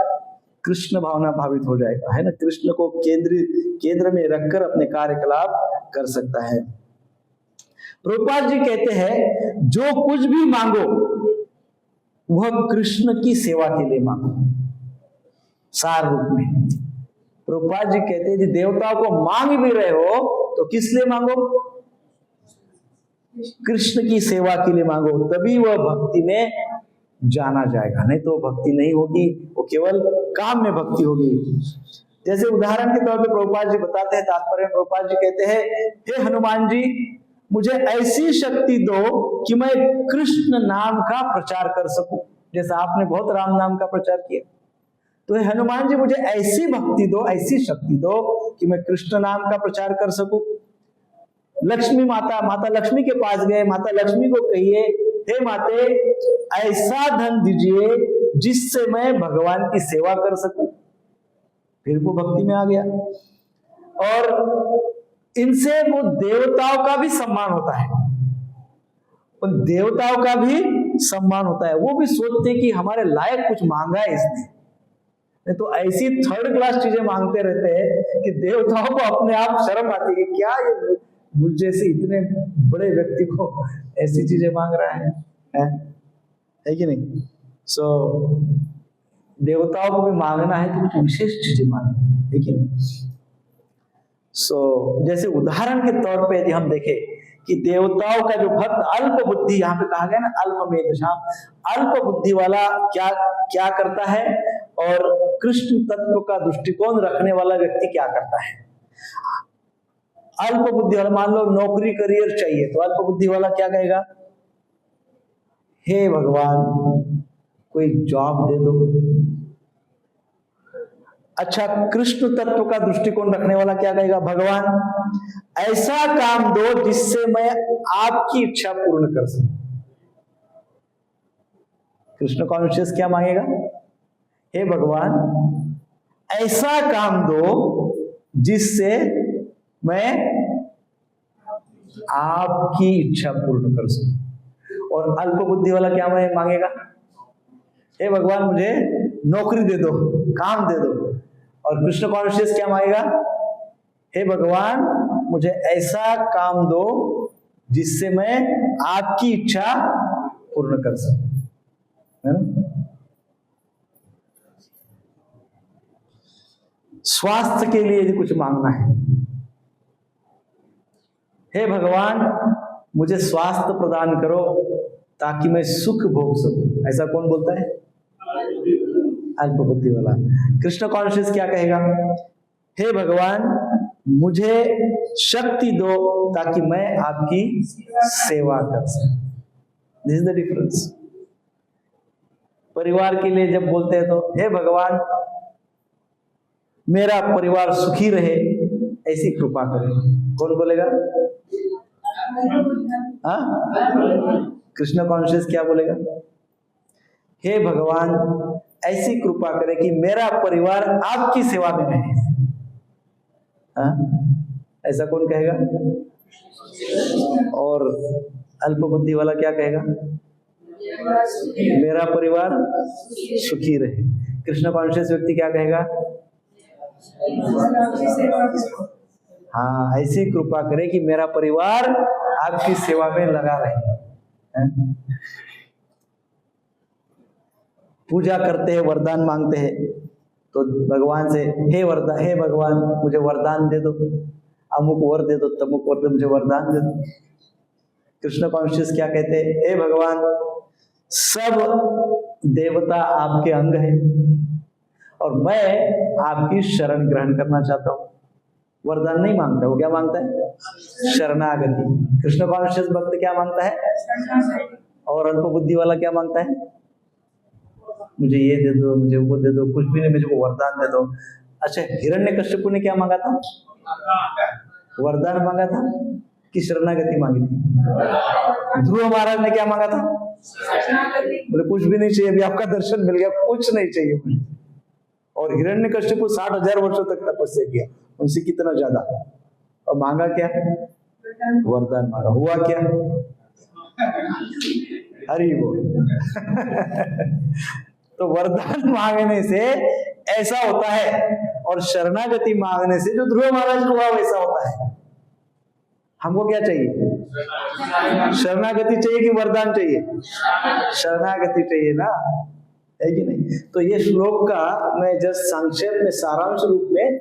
कृष्ण भावना भावित हो जाएगा, है ना। कृष्ण को केंद्र में रखकर अपने कार्यकलाप कर सकता है। प्रभुपाद जी कहते हैं जो कुछ भी मांगो वह कृष्ण की सेवा के लिए मांगो। सार रूप में प्रभुपाद जी कहते हैं देवताओं को मांग भी रहे हो तो किस लिए मांगो? कृष्ण की सेवा के लिए मांगो, तभी वह भक्ति में जाना जाएगा, नहीं तो भक्ति नहीं होगी, वो केवल काम में भक्ति होगी। जैसे उदाहरण के तौर पे प्रभुपाद जी बताते हैं, तात्पर्य में प्रभुपाद जी कहते हैं, हे हनुमान जी, मुझे ऐसी शक्ति दो कि मैं कृष्ण नाम का प्रचार कर सकूं। जैसा आपने बहुत राम नाम का प्रचार किया, तो हे हनुमान जी मुझे ऐसी भक्ति दो, ऐसी शक्ति दो कि मैं कृष्ण नाम का प्रचार कर सकूं। लक्ष्मी माता लक्ष्मी के पास गए, माता लक्ष्मी को कहिए, हे माते ऐसा धन दीजिए जिससे मैं भगवान की सेवा कर सकूं। फिर वो भक्ति में आ गया। और इनसे वो देवताओं का भी सम्मान होता है, उन देवताओं का भी सम्मान होता है। वो भी सोचते कि हमारे लायक कुछ मांगा है इसने, नहीं तो ऐसी थर्ड क्लास चीजें मांगते रहते हैं कि देवताओं को अपने आप शर्म आती है कि क्या ये मुझ जैसे इतने बड़े व्यक्ति को ऐसी चीजें मांग रहा है कि नहीं। देवताओं को भी मांगना है तो कुछ विशेष चीजें मांगनी है कि नहीं। जैसे उदाहरण के तौर पे यदि हम देखें कि देवताओं का जो भक्त अल्प बुद्धि, यहाँ पे कहा गया ना अल्प मेधशाम, अल्प बुद्धि वाला क्या करता है और कृष्ण तत्व का दृष्टिकोण रखने वाला व्यक्ति क्या करता है। अल्प बुद्धि वाला, मान लो नौकरी करियर चाहिए, तो अल्प बुद्धि वाला क्या कहेगा, हे भगवान कोई जॉब दे दो। अच्छा, कृष्ण तत्व का दृष्टिकोण रखने वाला क्या कहेगा, भगवान ऐसा काम दो जिससे मैं आपकी इच्छा पूर्ण कर सकूं। कृष्ण कॉन्शियस क्या मांगेगा, हे भगवान ऐसा काम दो जिससे मैं आपकी इच्छा पूर्ण कर सकूं। और अल्प बुद्धि वाला क्या मांगेगा, हे भगवान मुझे नौकरी दे दो, काम दे दो। और कृष्ण कॉन्शियस क्या मांगेगा, हे भगवान मुझे ऐसा काम दो जिससे मैं आपकी इच्छा पूर्ण कर सकूं, है ना। स्वास्थ्य के लिए यदि कुछ मांगना है, हे भगवान मुझे स्वास्थ्य प्रदान करो ताकि मैं सुख भोग सकूं, ऐसा कौन बोलता है, अल्प बुद्धि वाला। कृष्ण कॉन्शियस क्या कहेगा, हे भगवान मुझे शक्ति दो ताकि मैं आपकी सेवा कर सकूं। This is the difference. परिवार के लिए जब बोलते हैं तो हे भगवान मेरा परिवार सुखी रहे, ऐसी कृपा करें, कौन बोलेगा, कृष्ण कॉन्शियस क्या बोलेगा, हे भगवान ऐसी कृपा करें कि मेरा परिवार आपकी सेवा में रहे। ऐसा कौन कहेगा। और अल्प बुद्धि वाला क्या कहेगा, मेरा परिवार सुखी रहे। कृष्ण कॉन्शियस व्यक्ति क्या कहेगा, हाँ ऐसी कृपा करे कि मेरा परिवार आपकी सेवा में लगा रहे। पूजा करते हैं, वरदान मांगते हैं, तो भगवान से हे भगवान मुझे वरदान दे दो, अमुक वर दे दो, तमुक वर दे, मुझे वरदान दे दो। कृष्ण कॉन्शियस क्या कहते हैं? हे भगवान, सब देवता आपके अंग हैं और मैं आपकी शरण ग्रहण करना चाहता हूं। वरदान नहीं मांगता, वो क्या मांगता है? शरणागति। कृष्ण कॉन्शियस भक्त क्या मांगता है? और अल्प बुद्धि वाला क्या मांगता है? मुझे ये दे दो, मुझे वो दे दो, कुछ भी नहीं, मुझे को वरदान दे दो। अच्छा, हिरण्यकश्यप ने क्या मांगा था? वरदान मांगा था कि शरणागति मांगी थी? ध्रुव महाराज ने क्या मांगा था? बोले कुछ भी नहीं चाहिए, अभी आपका दर्शन मिल गया, कुछ नहीं चाहिए मुझे। और हिरण्यकश्यप को 60,000 वर्षों तक तपस्या किया, उनसे कितना ज्यादा, और मांगा क्या? वरदान मांगा। हुआ क्या? हरि बोल। तो वरदान मांगने से ऐसा होता है और शरणागति मांगने से जो ध्रुव महाराज को हुआ वैसा होता है। हमको क्या चाहिए? शरणागति चाहिए कि वरदान चाहिए? शरणागति चाहिए ना, है कि नहीं? तो ये श्लोक का मैं जस्ट संक्षेप में सारांश रूप में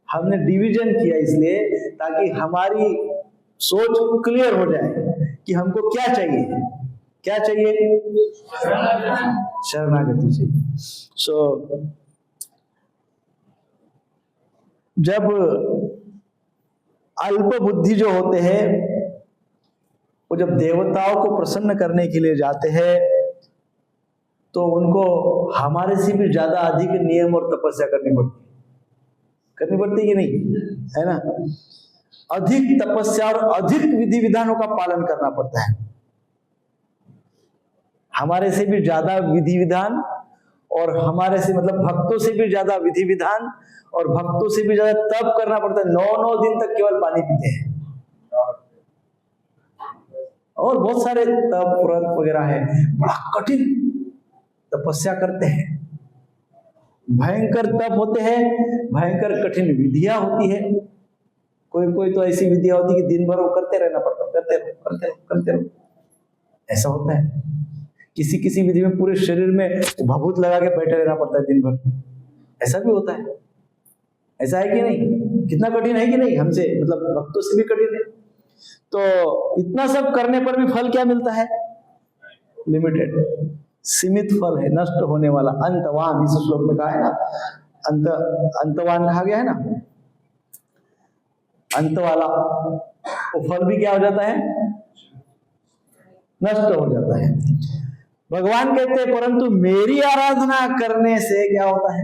हमने डिवीजन किया इसलिए ताकि हमारी सोच क्लियर हो जाए कि हमको क्या चाहिए। क्या चाहिए? शरणागति चाहिए। सो जब अल्प बुद्धि जो होते हैं वो जब देवताओं को प्रसन्न करने के लिए जाते हैं तो उनको हमारे से भी ज्यादा अधिक नियम और तपस्या करनी पड़ती कि नहीं, है ना? अधिक तपस्या और अधिक विधि विधानों का पालन करना पड़ता है। हमारे से भी ज्यादा विधि विधान और हमारे से मतलब भक्तों से भी ज्यादा विधि विधान और भक्तों से भी ज्यादा तप करना पड़ता है। 9 दिन तक केवल पानी पीते हैं और बहुत सारे तप व्रत वगैरह है, बड़ा कठिन तपस्या करते हैं, भयंकर तप होते हैं, भयंकर कठिन विधियां होती है। कोई तो ऐसी विधियां होती है कि दिन भर वो करते रहना पड़ता, करते रहो, ऐसा होता है। किसी विधि में पूरे शरीर में भभूत लगा के बैठे रहना पड़ता है दिन भर, ऐसा भी होता है। ऐसा है कि नहीं? कितना कठिन है कि नहीं? हमसे मतलब भक्तों से भी कठिन है। तो इतना सब करने पर भी फल क्या मिलता है? लिमिटेड, सीमित फल है, नष्ट होने वाला, अंतवान। इस श्लोक में कहा है ना, अंतवान कहा गया है ना, अंत वाला। वो फल भी क्या हो जाता है? नष्ट हो जाता है। भगवान कहते हैं परंतु मेरी आराधना करने से क्या होता है?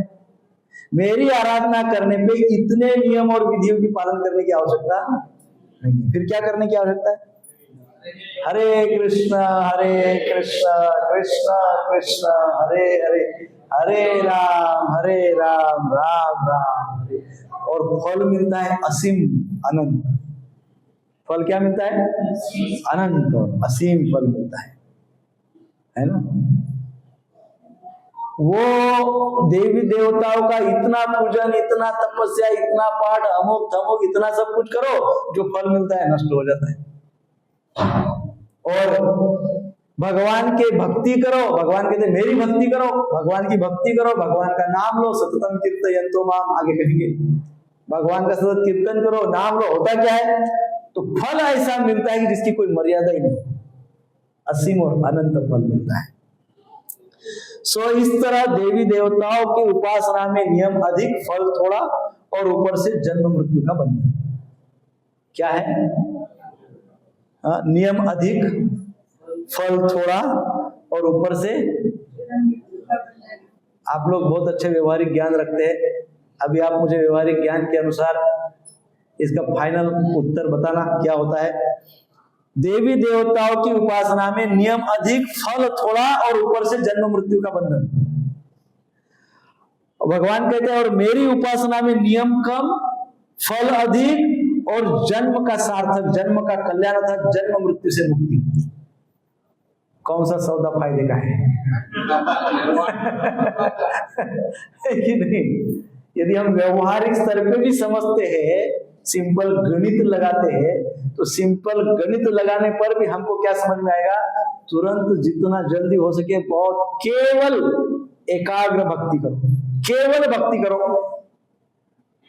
मेरी आराधना करने पे इतने नियम और विधियों की पालन करने की आवश्यकता नहीं। फिर क्या करने की आवश्यकता है? हरे कृष्ण कृष्ण कृष्ण हरे हरे, हरे राम राम राम हरे। और फल मिलता है असीम अनंत। फल क्या मिलता है? अनंत और असीम फल मिलता है ना? वो देवी देवताओं का इतना पूजन, इतना तपस्या, इतना पाठ, अमुक थमुक, इतना सब कुछ करो, जो फल मिलता है नष्ट हो जाता है। और भगवान के भक्ति करो, भगवान कहते मेरी भक्ति करो, भगवान की भक्ति करो, भगवान का नाम लो, सततम कीर्तयन्तो माम, आगे कहेंगे भगवान का सतत कीर्तन करो, नाम लो। होता क्या है? तो फल ऐसा मिलता है कि जिसकी कोई मर्यादा ही नहीं, असीम और अनंत फल मिलता है। सो इस तरह देवी देवताओं की उपासना में नियम अधिक, फल थोड़ा, और ऊपर से जन्म मृत्यु का बंधन। क्या है? नियम अधिक, फल थोड़ा, और ऊपर से आप लोग बहुत अच्छे व्यवहारिक ज्ञान रखते हैं। अभी आप मुझे व्यवहारिक ज्ञान के अनुसार इसका फाइनल उत्तर बताना क्या होता है। देवी देवताओं की उपासना में नियम अधिक, फल थोड़ा, और ऊपर से जन्म मृत्यु का बंधन। भगवान कहते हैं और मेरी उपासना में नियम कम, फल अधिक, और जन्म का सार्थक, जन्म का कल्याण अर्थात जन्म मृत्यु से मुक्ति। कौन सा सौदा फायदे का है? कि नहीं? यदि हम व्यवहारिक स्तर पे भी समझते हैं, सिंपल गणित लगाते हैं, तो सिंपल गणित लगाने पर भी हमको क्या समझ में आएगा? तुरंत जितना जल्दी हो सके बहुत, केवल एकाग्र भक्ति करो, केवल भक्ति करो,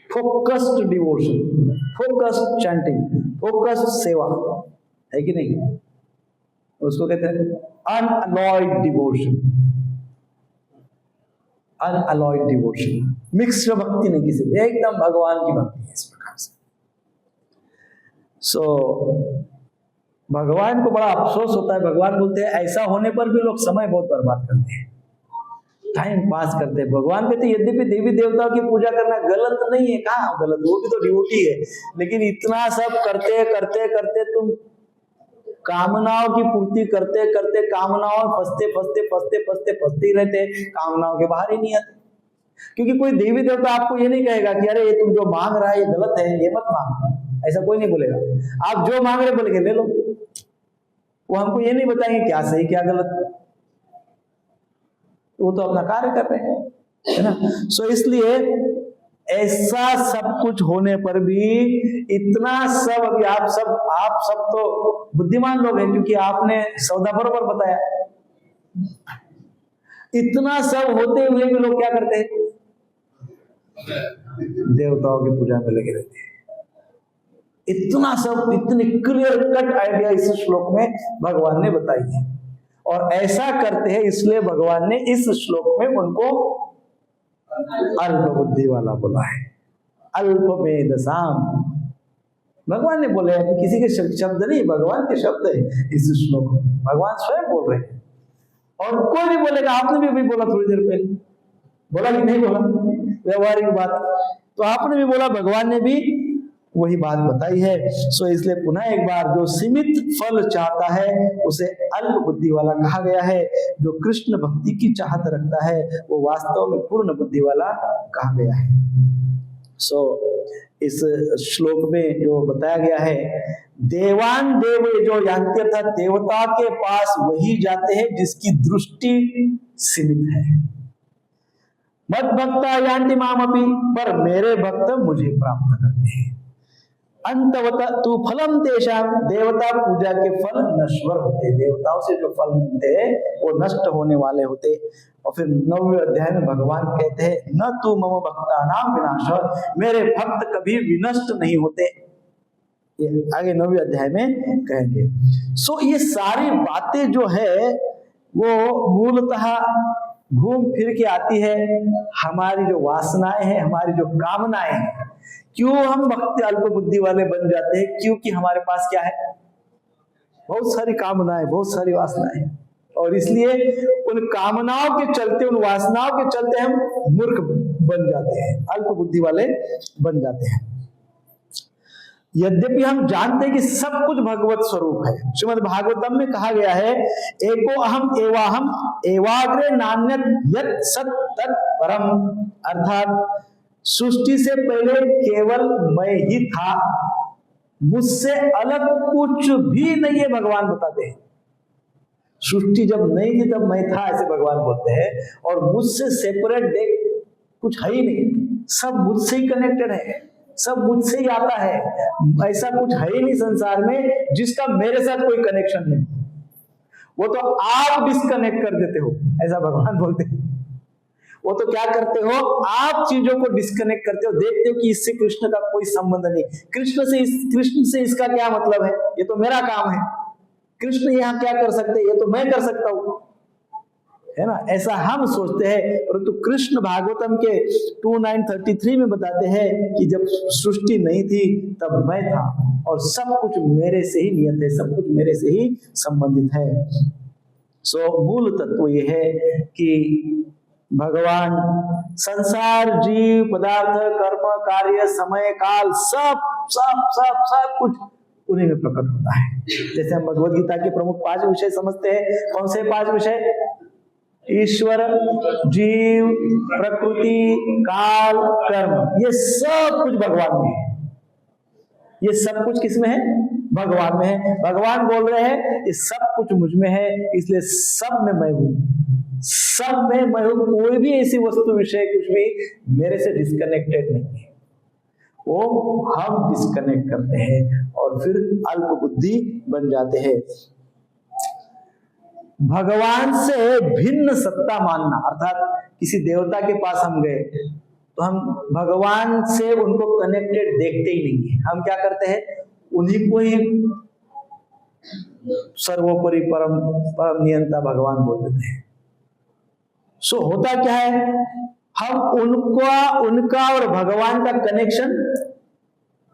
focused devotion, focused chanting, focused सेवा, है कि नहीं? उसको कहते हैं unalloyed devotion, unalloyed devotion, mixed भक्ति नहीं किसी, एकदम भगवान की भक्ति है इस प्रकार से। भगवान को बड़ा अफसोस होता है, भगवान बोलते हैं ऐसा होने पर भी लोग समय बहुत बर्बाद करते हैं, टाइम पास करते हैं। भगवान कहते हैं यद्यपि देवी देवताओं की पूजा करना गलत नहीं है, कहाँ गलत, वो भी तो ड्यूटी है, लेकिन इतना सब करते करते करते तुम कामनाओं की पूर्ति करते करते कामनाओं फंसते फंसते फंसते फंसते फंसते ही रहते, कामनाओं के बाहर ही नहीं आते। क्योंकि कोई देवी देवता आपको ये नहीं कहेगा कि अरे ये तुम जो मांग रहा है ये गलत है, ये मत मांग, ऐसा कोई नहीं बोलेगा। आप जो मांग रहे बोलेंगे ले लो, वो हमको ये नहीं बताएंगे क्या सही क्या गलत, वो तो अपना कार्य कर रहे हैं, है ना। सो इसलिए ऐसा सब कुछ होने पर भी इतना सब, अभी आप सब तो बुद्धिमान लोग हैं क्योंकि आपने सौदा बरोबर बताया, इतना सब होते हुए भी लोग क्या करते हैं, देवताओं की पूजा में लगे रहते हैं। इतना सब, इतनी क्लियर कट आइडिया इस श्लोक में भगवान ने बताई है, और ऐसा करते हैं इसलिए भगवान ने इस श्लोक में उनको अल्प बुद्धि वाला बोला है, अल्प मेधसाम। भगवान ने बोले, किसी के शब्द नहीं, भगवान के शब्द है इस श्लोक में, भगवान स्वयं बोल रहे हैं। और कोई भी बोलेगा, आपने भी अभी बोला थोड़ी देर पहले, बोला कि नहीं बोला, व्यवहारिक बात, तो आपने भी बोला, भगवान ने भी वही बात बताई है। सो इसलिए पुनः एक बार, जो सीमित फल चाहता है उसे अल्प बुद्धि वाला कहा गया है, जो कृष्ण भक्ति की चाहत रखता है वो वास्तव में पूर्ण बुद्धि वाला कहा गया है। सो इस श्लोक में जो बताया गया है, देवान देवे जो यान्ति, अर्थात देवता के पास वही जाते हैं जिसकी दृष्टि सीमित है। मत भक्ता यान्ति मामपि, पर मेरे भक्त मुझे प्राप्त करते हैं। अंतवत तू फलम तेषाम, देवता पूजा के फल नश्वर होते, देवताओं से जो फल मिलते हैं वो नष्ट होने वाले होते। और फिर 9वें अध्याय में भगवान कहते हैं, न तू मम भक्ता नाम विनाश, मेरे भक्त कभी विनष्ट नहीं होते, ये आगे 9वें अध्याय में कहेंगे। सो ये सारी बातें जो है वो मूलतः घूम फिर के आती है हमारी जो वासनाएं हैं, हमारी जो कामनाएं हैं। क्यों हम भक्ति अल्प बुद्धि वाले बन जाते हैं? क्योंकि हमारे पास क्या है, बहुत सारी कामनाएं, बहुत सारी वासनाएं, और इसलिए उन कामनाओं के चलते, उन वासनाओं के चलते हम मूर्ख बन जाते हैं, अल्प बुद्धि वाले बन जाते हैं। यद्यपि हम जानते हैं कि सब कुछ भगवत स्वरूप है। श्रीमद् भागवतम में कहा गया है, एको अहम एवाहम एवाग्रे नान्यत यत् सत् तत् परम, अर्थात सृष्टि से पहले केवल मैं ही था, मुझसे अलग कुछ भी नहीं है, भगवान बताते हैं। सृष्टि जब नहीं थी तब मैं था, ऐसे भगवान बोलते हैं, और मुझसे सेपरेट देख कुछ है ही नहीं, सब मुझसे ही कनेक्टेड है, सब मुझसे ही आता है, ऐसा कुछ है ही नहीं संसार में जिसका मेरे साथ कोई कनेक्शन नहीं, वो तो आप डिस्कनेक्ट कर देते हो, ऐसा भगवान बोलते हैं। वो तो क्या करते हो, आप चीजों को डिस्कनेक्ट करते हो, देखते हो कि इससे कृष्ण का कोई संबंध नहीं, कृष्ण से इसका क्या मतलब है, ये तो मेरा काम है, कृष्ण यहाँ क्या कर सकते हैं, ये तो मैं कर सकता हूं, है ना, ऐसा हम सोचते हैं। परंतु कृष्ण भागवतम के 2933 में बताते हैं कि जब सृष्टि नहीं थी तब मैं था, और सब कुछ मेरे से ही नियत है, सब कुछ मेरे से ही संबंधित है। सो मूल तत्व ये है कि भगवान संसार, जीव, पदार्थ, कर्म, कार्य, समय, काल, सब सब सब सब कुछ उन्हीं में प्रकट होता है। जैसे हम भगवद गीता के प्रमुख 5 विषय समझते हैं, कौन से 5 विषय? ईश्वर, जीव, प्रकृति, काल, कर्म, ये सब कुछ भगवान में है। ये सब कुछ किसमें है? भगवान में है। भगवान बोल रहे हैं ये सब कुछ मुझ में है, इसलिए सब में मैं हूं, सब में मैं हूं, कोई भी ऐसी वस्तु विषय कुछ भी मेरे से डिस्कनेक्टेड नहीं है। वो हम डिस्कनेक्ट करते हैं और फिर अल्प बुद्धि बन जाते हैं। भगवान से भिन्न सत्ता मानना, अर्थात किसी देवता के पास हम गए तो हम भगवान से उनको कनेक्टेड देखते ही नहीं है। हम क्या करते हैं, उन्हीं को ही सर्वोपरि परम परम नियंता भगवान बोल देते हैं। सो होता क्या है, हम उनका और भगवान का कनेक्शन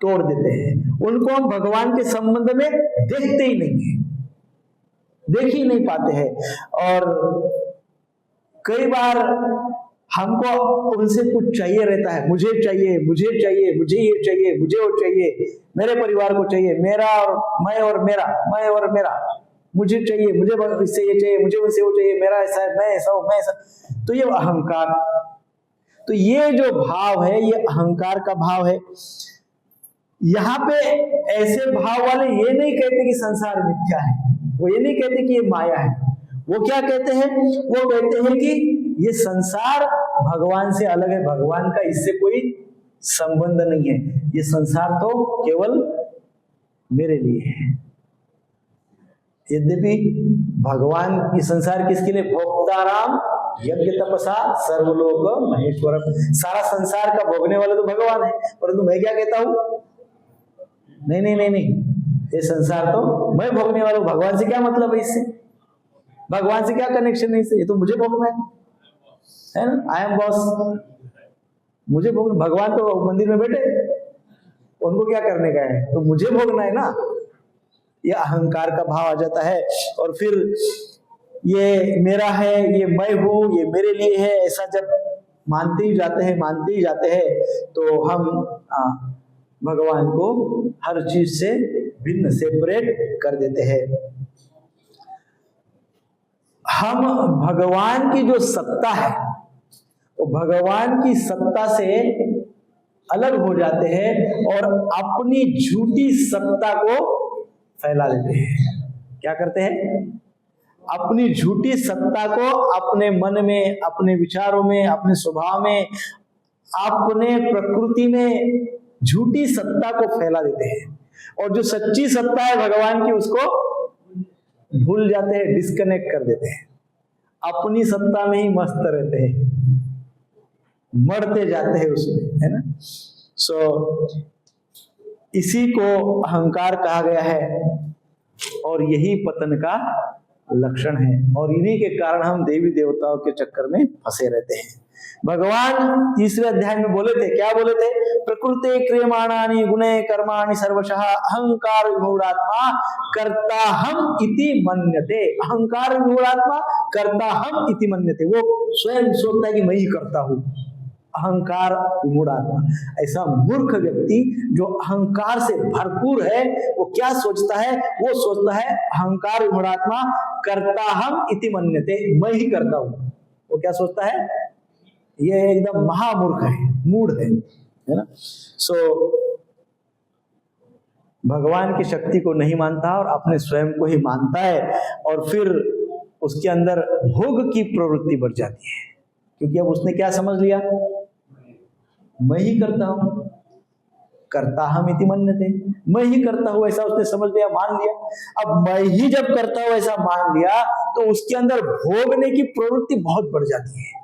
तोड़ देते हैं। उनको हम भगवान के संबंध में देखते ही नहीं है, देख ही नहीं पाते हैं। और कई बार हमको उनसे कुछ चाहिए रहता है, मुझे चाहिए, मुझे चाहिए, मुझे ये चाहिए, मुझे वो चाहिए, मेरे परिवार को चाहिए, मेरा और मेरा, मैं और मेरा, मुझे चाहिए, मुझे इससे ये चाहिए, मुझे उससे वो चाहिए, मेरा ऐसा है, मैं ऐसा हूं, मैं ऐसा। तो ये अहंकार, तो ये जो भाव है ये अहंकार का भाव है। यहाँ पे ऐसे भाव वाले ये नहीं कहते कि संसार मिथ्या है, वो ये नहीं कहते कि ये माया है। वो क्या कहते हैं, वो कहते हैं कि ये संसार भगवान से अलग है, भगवान का इससे कोई संबंध नहीं है, ये संसार तो केवल मेरे लिए है। यद्यपि भगवान ये संसार किसके लिए, भोक्ताराम यज्ञ तपसा सर्वलोक महेश्वर, सारा संसार का भोगने वाला तो भगवान है। परंतु मैं क्या कहता हूं, नहीं नहीं नहीं नहीं, ये संसार तो मैं भोगने वाला हूं, भगवान से क्या मतलब है, इससे भगवान से क्या कनेक्शन है, इससे ये तो मुझे भोगना है ना। आई एम बॉस, मुझे भोगना, भगवान तो मंदिर में बैठे, उनको क्या करने का है, तो मुझे भोगना है ना। ये अहंकार का भाव आ जाता है। और फिर ये मेरा है, ये मैं हूं, ये मेरे लिए है, ऐसा जब मानते ही जाते हैं तो हम भगवान को हर चीज से भिन्न, सेपरेट कर देते हैं। हम भगवान की जो सत्ता है वो भगवान की सत्ता से अलग हो जाते हैं और अपनी झूठी सत्ता को फैला देते हैं। क्या करते हैं, अपनी झूठी सत्ता को अपने मन में, अपने विचारों में, अपने स्वभाव में, अपने प्रकृति में झूठी सत्ता को फैला देते हैं। और जो सच्ची सत्ता है भगवान की, उसको भूल जाते हैं, डिस्कनेक्ट कर देते हैं, अपनी सत्ता में ही मस्त रहते हैं, मरते जाते हैं उसमें, है ना। सो इसी को अहंकार कहा गया है और यही पतन का लक्षण है। और इन्हीं के कारण हम देवी देवताओं के चक्कर में फंसे रहते हैं। भगवान तीसरे अध्याय में बोले थे, क्या बोले थे, प्रकृते क्रियमाणानि गुणे कर्माणि सर्वशः अहंकार विमूढ़ात्मा कर्ताहम इति मन्यते। अहंकार विमूढ़ात्मा कर्ताहम इति मन्यते, वो स्वयं सोचता है कि मैं ही करता हूं। अहंकार विमूढ़ात्मा, ऐसा मूर्ख व्यक्ति जो अहंकार से भरपूर है, वो क्या सोचता है, वो सोचता है अहंकार विमूढ़ात्मा कर्ताहम इति मन्यते, मैं ही करता हूं। वो क्या सोचता है, ये एकदम महामूर्ख है, मूढ़ है ना। सो भगवान की शक्ति को नहीं मानता और अपने स्वयं को ही मानता है, और फिर उसके अंदर भोग की प्रवृत्ति बढ़ जाती है, क्योंकि अब उसने क्या समझ लिया, मैं ही करता हूं, करता हम इति मन्यते, मैं ही करता हूं, ऐसा उसने समझ लिया, मान लिया। अब मैं ही जब करता हूं ऐसा मान लिया तो उसके अंदर भोगने की प्रवृत्ति बहुत बढ़ जाती है।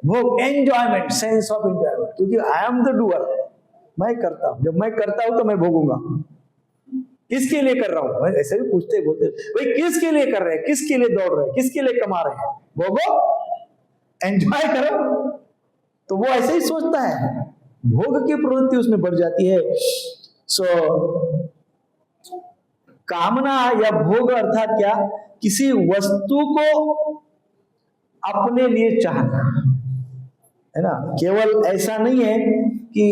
भोग, एंजॉयमेंट, सेंस ऑफ एंजॉयमेंट, क्योंकि आई एम द डूअर, मैं करता हूं, जब मैं करता हूं तो मैं भोगूंगा। किसके लिए कर रहा हूं, ऐसे भी पूछते बोलते भाई, किसके लिए कर रहे हैं, किसके लिए दौड़ रहे हैं, किसके लिए कमा रहे हैं, भोगो, एंजॉय करो। तो वो ऐसे ही सोचता है, भोग की प्रवृत्ति उसमें बढ़ जाती है। सो कामना या भोग अर्थात क्या, किसी वस्तु को अपने लिए चाहना, है ना। केवल ऐसा नहीं है कि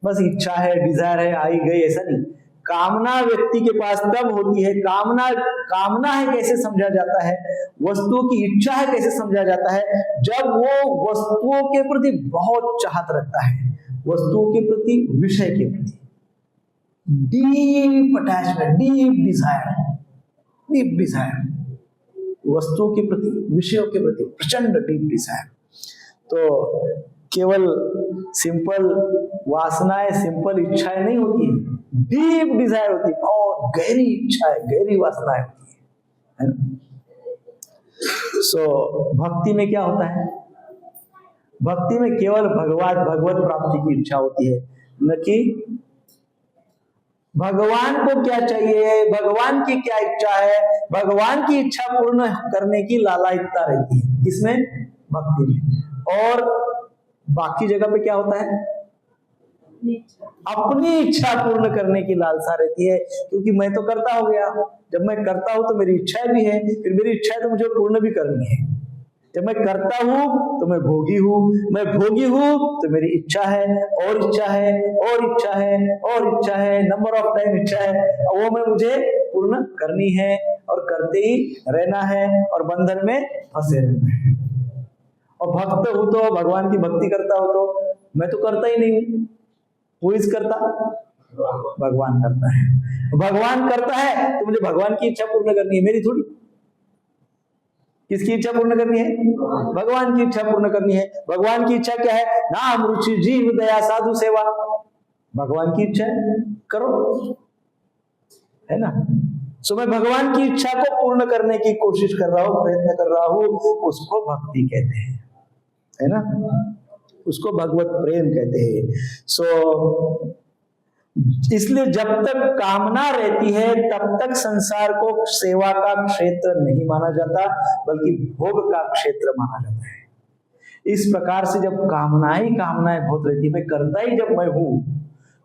बस इच्छा है, डिजायर है, आई गई, ऐसा नहीं। कामना व्यक्ति के पास तब होती है, कामना है कैसे समझा जाता है, वस्तुओं की इच्छा है कैसे समझा जाता है, जब वो वस्तुओं के प्रति बहुत चाहत रखता है, वस्तुओं के प्रति, विषय के प्रति डीप अटैचमेंट, डीप डिजायर, वस्तुओं के प्रति, विषयों के प्रति प्रचंड डीप डिजायर। तो केवल सिंपल वासनाएं, सिंपल इच्छाएं नहीं होती है, डीप डिजायर होती है, बहुत गहरी इच्छा है, गहरी वासनाएं होती है ना। भक्ति में क्या होता है? भक्ति में केवल भगवत प्राप्ति की इच्छा होती है, न कि भगवान को क्या चाहिए, भगवान की क्या इच्छा है, भगवान की इच्छा पूर्ण करने की लालायिकता रहती है। किसमें? भक्ति में। और बाकी जगह पे क्या होता है? अपनी इच्छा पूर्ण करने की लालसा रहती है, क्योंकि मैं तो करता हो गया, जब मैं करता हूं तो मेरी इच्छा भी है, फिर मेरी इच्छा तो मुझे पूर्ण भी करनी है। जब मैं करता हूं तो मैं भोगी हूं, मैं भोगी हूं तो मेरी इच्छा है, और इच्छा है, और इच्छा है, और इच्छा है, नंबर ऑफ टाइम इच्छा है, वो मैं मुझे पूर्ण करनी है, और करते ही रहना है, और बंधन में फंसे रहना है। और भक्त हूं तो, भगवान की भक्ति करता हो तो मैं तो करता ही नहीं हूं, वो इस करता, भगवान करता है। भगवान करता है तो मुझे भगवान की इच्छा पूर्ण करनी है, मेरी थोड़ी। किसकी इच्छा पूर्ण करनी है? भगवान की इच्छा पूर्ण करनी है। भगवान की इच्छा क्या है? नाम रुचि जीव दया साधु सेवा। भगवान की इच्छा है, करो, है ना। सो मैं भगवान की इच्छा को पूर्ण करने की कोशिश कर रहा हूं, प्रयत्न कर रहा हूं, उसको भक्ति कहते हैं, है ना, उसको भगवत प्रेम कहते हैं। सो इसलिए जब तक कामना रहती है तब तक संसार को सेवा का क्षेत्र नहीं माना जाता, बल्कि भोग का क्षेत्र माना जाता है। इस प्रकार से जब कामनाएं बहुत रहती है, मैं करता ही जब मैं हूं,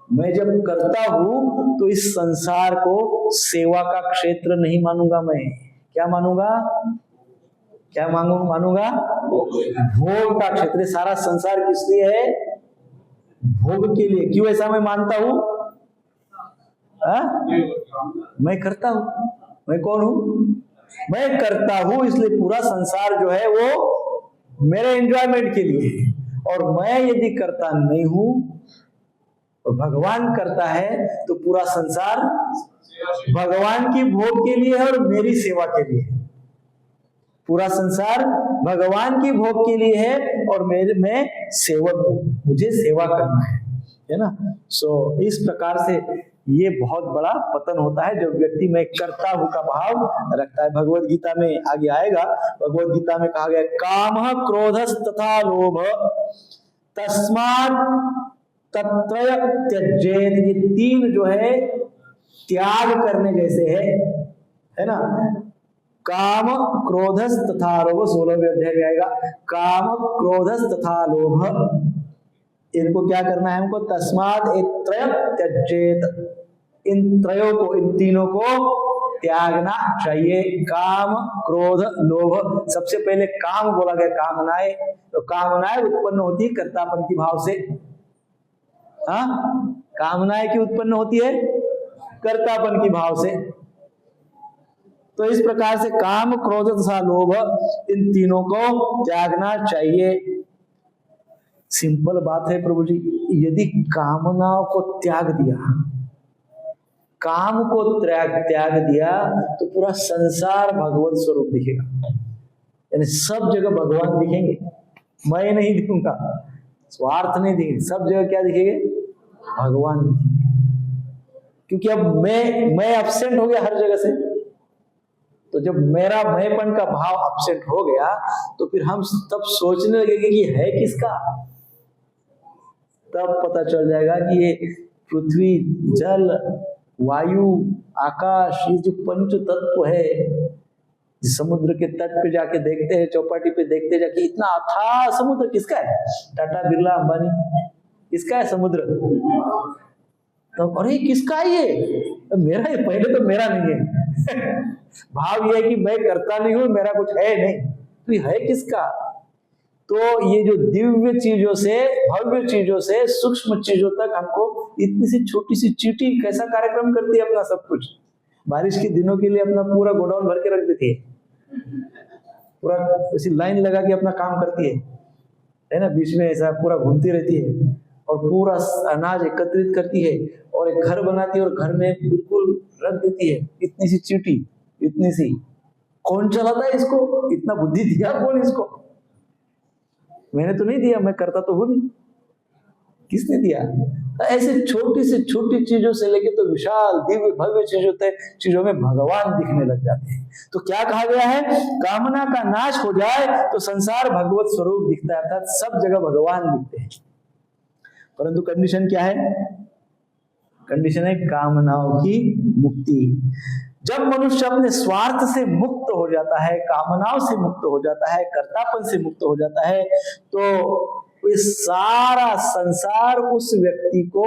मैं जब करता हूं तो इस संसार को सेवा का क्षेत्र नहीं मानूंगा। मैं क्या मानूंगा? क्या मानूंगा? भोग का क्षेत्र। सारा संसार किस लिए है? भोग के लिए। क्यों ऐसा मैं मानता हूं? मैं करता हूं, मैं कौन हूं? मैं करता हूं, इसलिए पूरा संसार जो है वो मेरे एंजॉयमेंट के लिए है। और मैं यदि करता नहीं हूं और भगवान करता है तो पूरा संसार भगवान की भोग के लिए है और मेरी सेवा के लिए है। पूरा संसार भगवान की भोग के लिए है और मैं सेवक हूं, मुझे सेवा करना है ना। सो इस प्रकार से ये बहुत बड़ा पतन होता है जब व्यक्ति मैं करता हूं का भाव रखता है। भगवत गीता में आगे आएगा, भगवत गीता में कहा गया कामः क्रोधस् तथा लोभ तस्मात् तत्रय त्यजेत। ये तीन जो है त्याग करने जैसे है ना। काम क्रोधस् तथा लोभ, 16वें अध्याय में आएगा, काम क्रोधस् तथा लोभ, इनको क्या करना है? हमको तस्मात् त्रय त्यजेत, इन त्रयों को, इन तीनों को त्यागना चाहिए। काम क्रोध लोभ। सबसे पहले काम बोला गया, कामनाएं। तो कामनाएं उत्पन्न होती है कर्तापन की भाव से। हाँ, कामनाएं की उत्पन्न होती है कर्तापन की भाव से। तो इस प्रकार से काम क्रोध तथा लोभ, इन तीनों को त्यागना चाहिए। सिंपल बात है प्रभु जी, यदि कामनाओं को त्याग दिया, काम को त्याग दिया तो पूरा संसार भगवत स्वरूप दिखेगा, यानी सब जगह भगवान दिखेंगे। मैं नहीं दिखूंगा, स्वार्थ नहीं दिखेंगे, सब जगह क्या दिखेंगे? भगवान दिखेंगे। क्योंकि अब मैं एब्सेंट हो गया हर जगह से। तो जब मेरा मैंपन का भाव एब्सेंट हो गया तो फिर हम तब सोचने लगेंगे कि है किसका। तब पता चल जाएगा कि ये पृथ्वी, जल, वायु, आकाश, ये जो पंच तत्व है, समुद्र के तट पे जाके देखते हैं, चौपाटी पे देखते जाके, इतना अथाह समुद्र किसका है? टाटा, बिरला, अंबानी, किसका है समुद्र? तो अरे किसका है ये? मेरा है, पहले तो मेरा नहीं है। भाव ये है कि मैं करता नहीं हूं, मेरा कुछ है नहीं, तो ये है किसका? तो ये जो दिव्य चीजों से, भव्य चीजों से सूक्ष्म चीजों तक हमको इतनी सी छोटी सी चींटी कैसा कार्यक्रम करती है अपना सब कुछ। बारिश के दिनों के लिए अपना पूरा गोडाउन भर के रख देती है, पूरा ऐसी लाइन लगा के अपना काम करती है ना। बीच में ऐसा पूरा घूमती रहती है और पूरा अनाज एकत्रित करती है और एक घर बनाती है और घर में बिल्कुल रख देती है। इतनी सी चींटी, इतनी सी, कौन चलाता है इसको? इतना बुद्धि दिया कौन इसको? मैंने तो नहीं दिया, मैं करता तो हूं नहीं, किसने दिया? ऐसे छोटी से छोटी चीजों से लेके तो विशाल दिव्य भव्य चीजों में भगवान दिखने लग जाते हैं। तो क्या कहा गया है, कामना का नाश हो जाए तो संसार भगवत स्वरूप दिखता है, अर्थात सब जगह भगवान दिखते हैं। परंतु कंडीशन क्या है, कंडीशन है कामनाओं की मुक्ति। जब मनुष्य अपने स्वार्थ से मुक्त हो जाता है, कामनाओं से मुक्त हो जाता है, कर्तापन से मुक्त हो जाता है, तो ये सारा संसार उस व्यक्ति को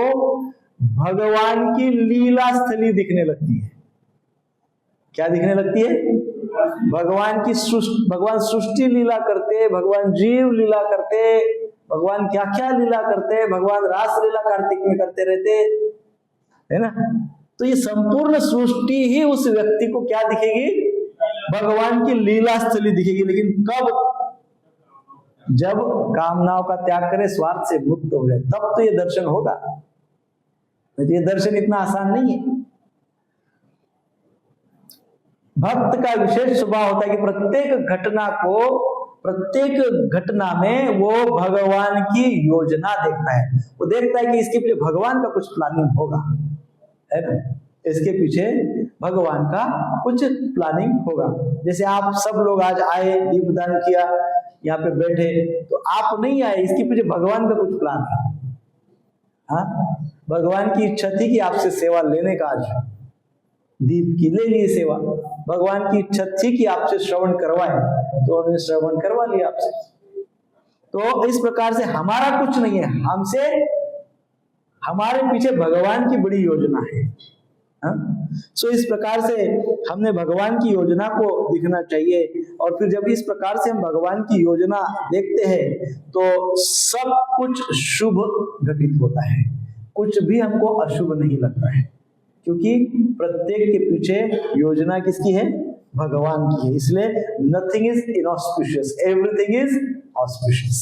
भगवान की लीला स्थली दिखने लगती है। क्या दिखने लगती है, भगवान की भगवान सृष्टि लीला करते, भगवान जीव लीला करते, भगवान क्या क्या लीला करते, भगवान रास लीला कार्तिक में करते रहते है ना। तो ये संपूर्ण सृष्टि ही उस व्यक्ति को क्या दिखेगी, भगवान की लीला स्थली दिखेगी। लेकिन कब, जब कामनाओं का त्याग करे, स्वार्थ से मुक्त हो जाए, तब तो ये दर्शन होगा। नहीं तो ये दर्शन इतना आसान नहीं है। भक्त का विशेष स्वभाव होता है कि प्रत्येक घटना में वो भगवान की योजना देखता है। वो देखता है कि इसके पीछे भगवान का कुछ प्लानिंग होगा, है ना, इसके पीछे भगवान का कुछ प्लानिंग होगा। जैसे आप सब लोग आज आए, दीपदान किया, यहाँ पे बैठे, तो आप नहीं आए, इसके पीछे भगवान का कुछ प्लान है। हाँ, भगवान की इच्छा थी कि आपसे सेवा लेने का, आज दीप की ले लिए सेवा। भगवान की इच्छा थी कि आपसे श्रवण करवाए, तो उन्होंने श्रवण करवा लिया आपसे। तो इस प्रकार से हमारा कुछ नहीं है, हमसे, हमारे पीछे भगवान की बड़ी योजना है। सो इस प्रकार से हमने भगवान की योजना को दिखना चाहिए। और फिर जब इस प्रकार से हम भगवान की योजना देखते हैं तो सब कुछ शुभ घटित होता है, कुछ भी हमको अशुभ नहीं लगता है, क्योंकि प्रत्येक के पीछे योजना किसकी है, भगवान की है। इसलिए nothing is inauspicious, everything is auspicious.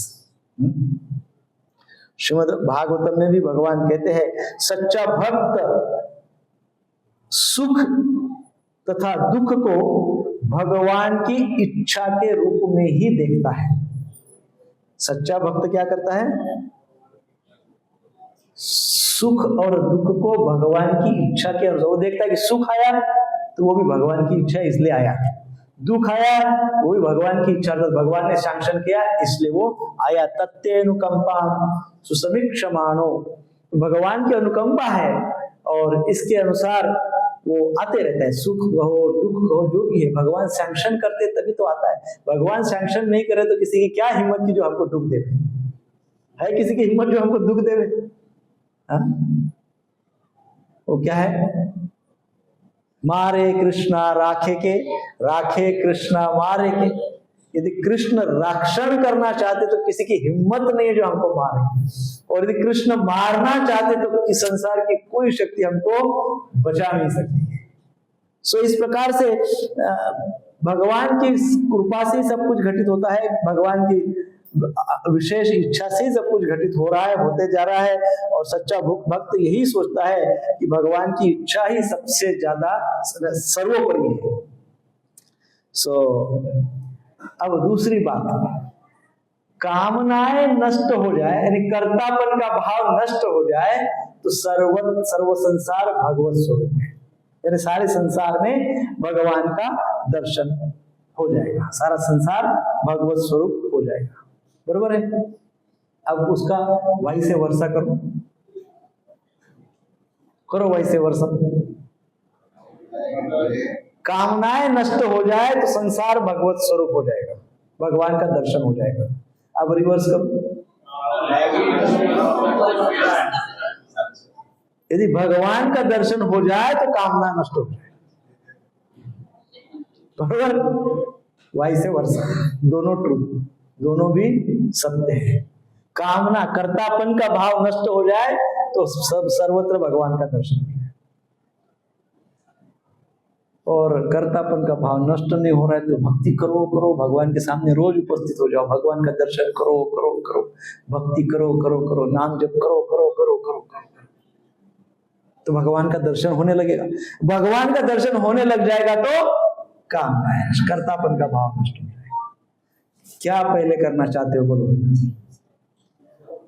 Shrimad Bhagavatam में भी भगवान कहते हैं, सच्चा भक्त सुख तथा दुख को भगवान की इच्छा के रूप में ही देखता है। सच्चा भक्त क्या करता है, सुख और दुख को भगवान की इच्छा के अनुसार वो देखता है कि सुख आया तो वो भी भगवान की इच्छा इसलिए आया, दुख आया वो भी भगवान की इच्छा, भगवान ने सैंक्शन किया इसलिए वो आया। तत्तेनुकंपाम सुसमीक्षमाणो, भगवान की अनुकंपा है और इसके अनुसार वो आते रहता है। सुख हो दुख हो जो भी है, भगवान सैंक्शन करते तभी तो आता है। भगवान सैंक्शन नहीं करे तो किसी की क्या हिम्मत की जो हमको दुख देवे, है किसी की हिम्मत जो हमको दुख देवे? वो क्या है, मारे कृष्णा राखे के, राखे कृष्णा मारे के। यदि कृष्ण रक्षण करना चाहते तो किसी की हिम्मत नहीं है जो हमको मारे, और यदि कृष्ण मारना चाहते तो इस संसार की कोई शक्ति हमको बचा नहीं सकती है। सो इस प्रकार से भगवान की कृपा से सब कुछ घटित होता है, भगवान की विशेष इच्छा से सब कुछ घटित हो रहा है, होते जा रहा है। और सच्चा भक्त यही सोचता है कि भगवान की इच्छा ही सबसे ज्यादा सर्वोपरि है। सो अब दूसरी बात, कामनाएं नष्ट हो जाए, यानी कर्तापन का भाव नष्ट हो जाए तो सर्व संसार भगवत स्वरूप है, यानी सारे संसार में भगवान का दर्शन हो जाएगा, सारा संसार भगवत स्वरूप हो जाएगा। बरोबर है? अब उसका वाई से वर्षा करो, करो वाई से वर्षा। कामनाएं नष्ट हो जाए तो संसार भगवत स्वरूप हो जाएगा, भगवान का दर्शन हो जाएगा। अब रिवर्स करो, यदि भगवान का दर्शन हो जाए तो कामना नष्ट हो जाए, बरोबर? वाई से वर्षा, दोनों ट्रूथ, दोनों भी सत्य है। कामना कर्तापन का भाव नष्ट हो जाए तो सब सर्वत्र भगवान का दर्शन है, और कर्तापन का भाव नष्ट नहीं हो रहा है तो भक्ति करो करो, भगवान के सामने रोज उपस्थित हो जाओ, भगवान का दर्शन करो करो करो, भक्ति करो करो करो, नाम जप करो करो करो करो करो, तो भगवान का दर्शन होने लगेगा। भगवान का दर्शन होने लग जाएगा तो कामना है, कर्तापन का भाव नष्ट हो जाएगा। क्या पहले करना चाहते हो बोलो?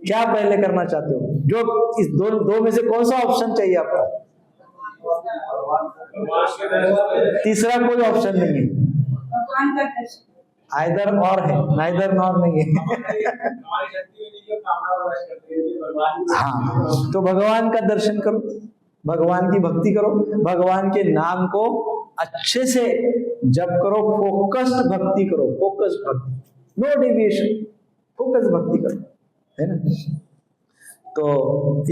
क्या पहले करना चाहते हो? जो इस दो में से कौन सा ऑप्शन चाहिए आपको? तीसरा कोई ऑप्शन नहीं है, आइदर और है, नाइदर नॉर नहीं है। हाँ, तो भगवान का दर्शन करो, भगवान की भक्ति करो, भगवान के नाम को अच्छे से जप करो, फोकस्ड भक्ति करो, फोकस भक्ति, नो डेविएशन, फोकस भक्ति करो, है ना। तो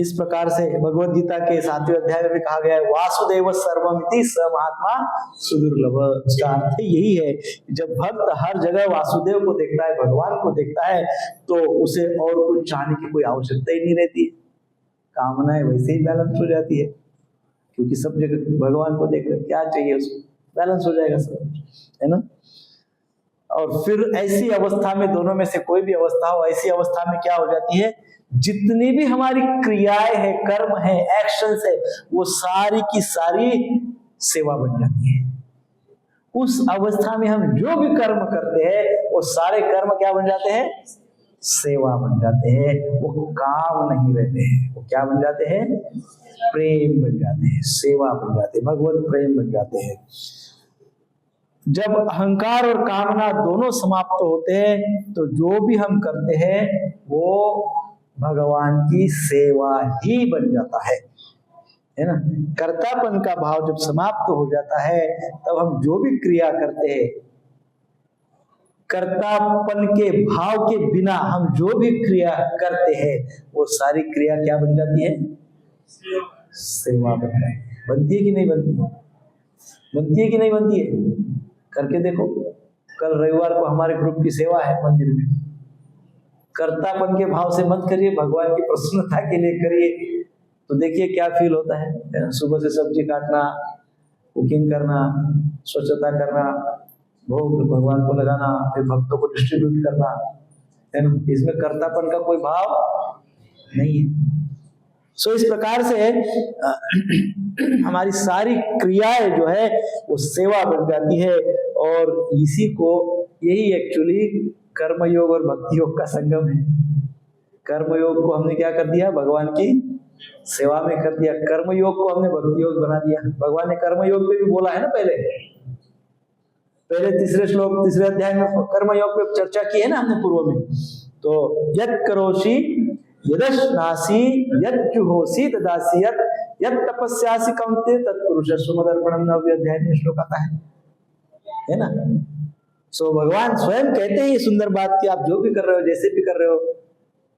इस प्रकार से भगवद गीता के 7वें अध्याय में भी कहा गया है, वासुदेव सर्वमिति स महात्मा सुदुर्लभ। उसका अर्थ यही है, जब भक्त हर जगह वासुदेव को देखता है, भगवान को देखता है, तो उसे और कुछ चाहने की कोई आवश्यकता ही नहीं रहती है, कामनाएं वैसे ही बैलेंस हो जाती है, क्योंकि सब जगह भगवान को देख रहे, क्या चाहिए उसको, बैलेंस हो जाएगा सब, है ना। और फिर ऐसी अवस्था में, दोनों में से कोई भी अवस्था हो, ऐसी अवस्था में क्या हो जाती है, जितनी भी हमारी क्रियाएं हैं, कर्म है, एक्शंस है, वो सारी की सारी सेवा बन जाती है। उस अवस्था में हम जो भी कर्म करते हैं, वो सारे कर्म क्या बन जाते हैं, सेवा बन जाते हैं, वो काम नहीं रहते हैं, वो क्या बन जाते हैं, प्रेम बन जाते हैं, सेवा बन जाते हैं, भगवत प्रेम बन जाते हैं। जब अहंकार और कामना दोनों समाप्त होते हैं, तो जो भी हम करते हैं वो भगवान की सेवा ही बन जाता है ना। कर्तापन का भाव जब समाप्त हो जाता है, तब हम जो भी क्रिया करते हैं, कर्तापन के भाव के बिना हम जो भी क्रिया करते हैं, वो सारी क्रिया क्या बन जाती है, सेवा बन जाती है। बनती है कि नहीं बनती है? बनती है कि नहीं बनती है? करके देखो। कल रविवार को हमारे ग्रुप की सेवा है मंदिर में। कर्तापन के भाव से मत करिए, भगवान की प्रसन्नता के लिए करिए, तो देखिए क्या फील होता है। सुबह से सब्जी काटना, कुकिंग करना, स्वच्छता करना, भोग भगवान को लगाना, फिर भक्तों को डिस्ट्रीब्यूट करना, है ना। इसमें कर्तापन का कोई भाव नहीं है। सो इस प्रकार से हमारी सारी क्रियाएं जो है वो सेवा बन जाती है, और इसी को, यही एक्चुअली कर्मयोग और भक्ति योग का संगम है। कर्मयोग को हमने क्या कर दिया, भगवान की सेवा में कर दिया, कर्मयोग को हमने भक्ति योग बना दिया। भगवान ने कर्मयोग पे भी बोला है ना, पहले तीसरे श्लोक, तीसरे अध्याय में कर्मयोग पे चर्चा की है ना हमने पूर्व में। तो यत् करोषि यदश्नासि यज्जुहोसि तदासि यत् तपस्यासि कौन्तेय तत्पुरुषस्व मदर्पणम्, 9वें अध्याय में श्लोक आता है ना। सो भगवान स्वयं कहते हैं ये सुंदर बात कि आप जो भी कर रहे हो, जैसे भी कर रहे हो,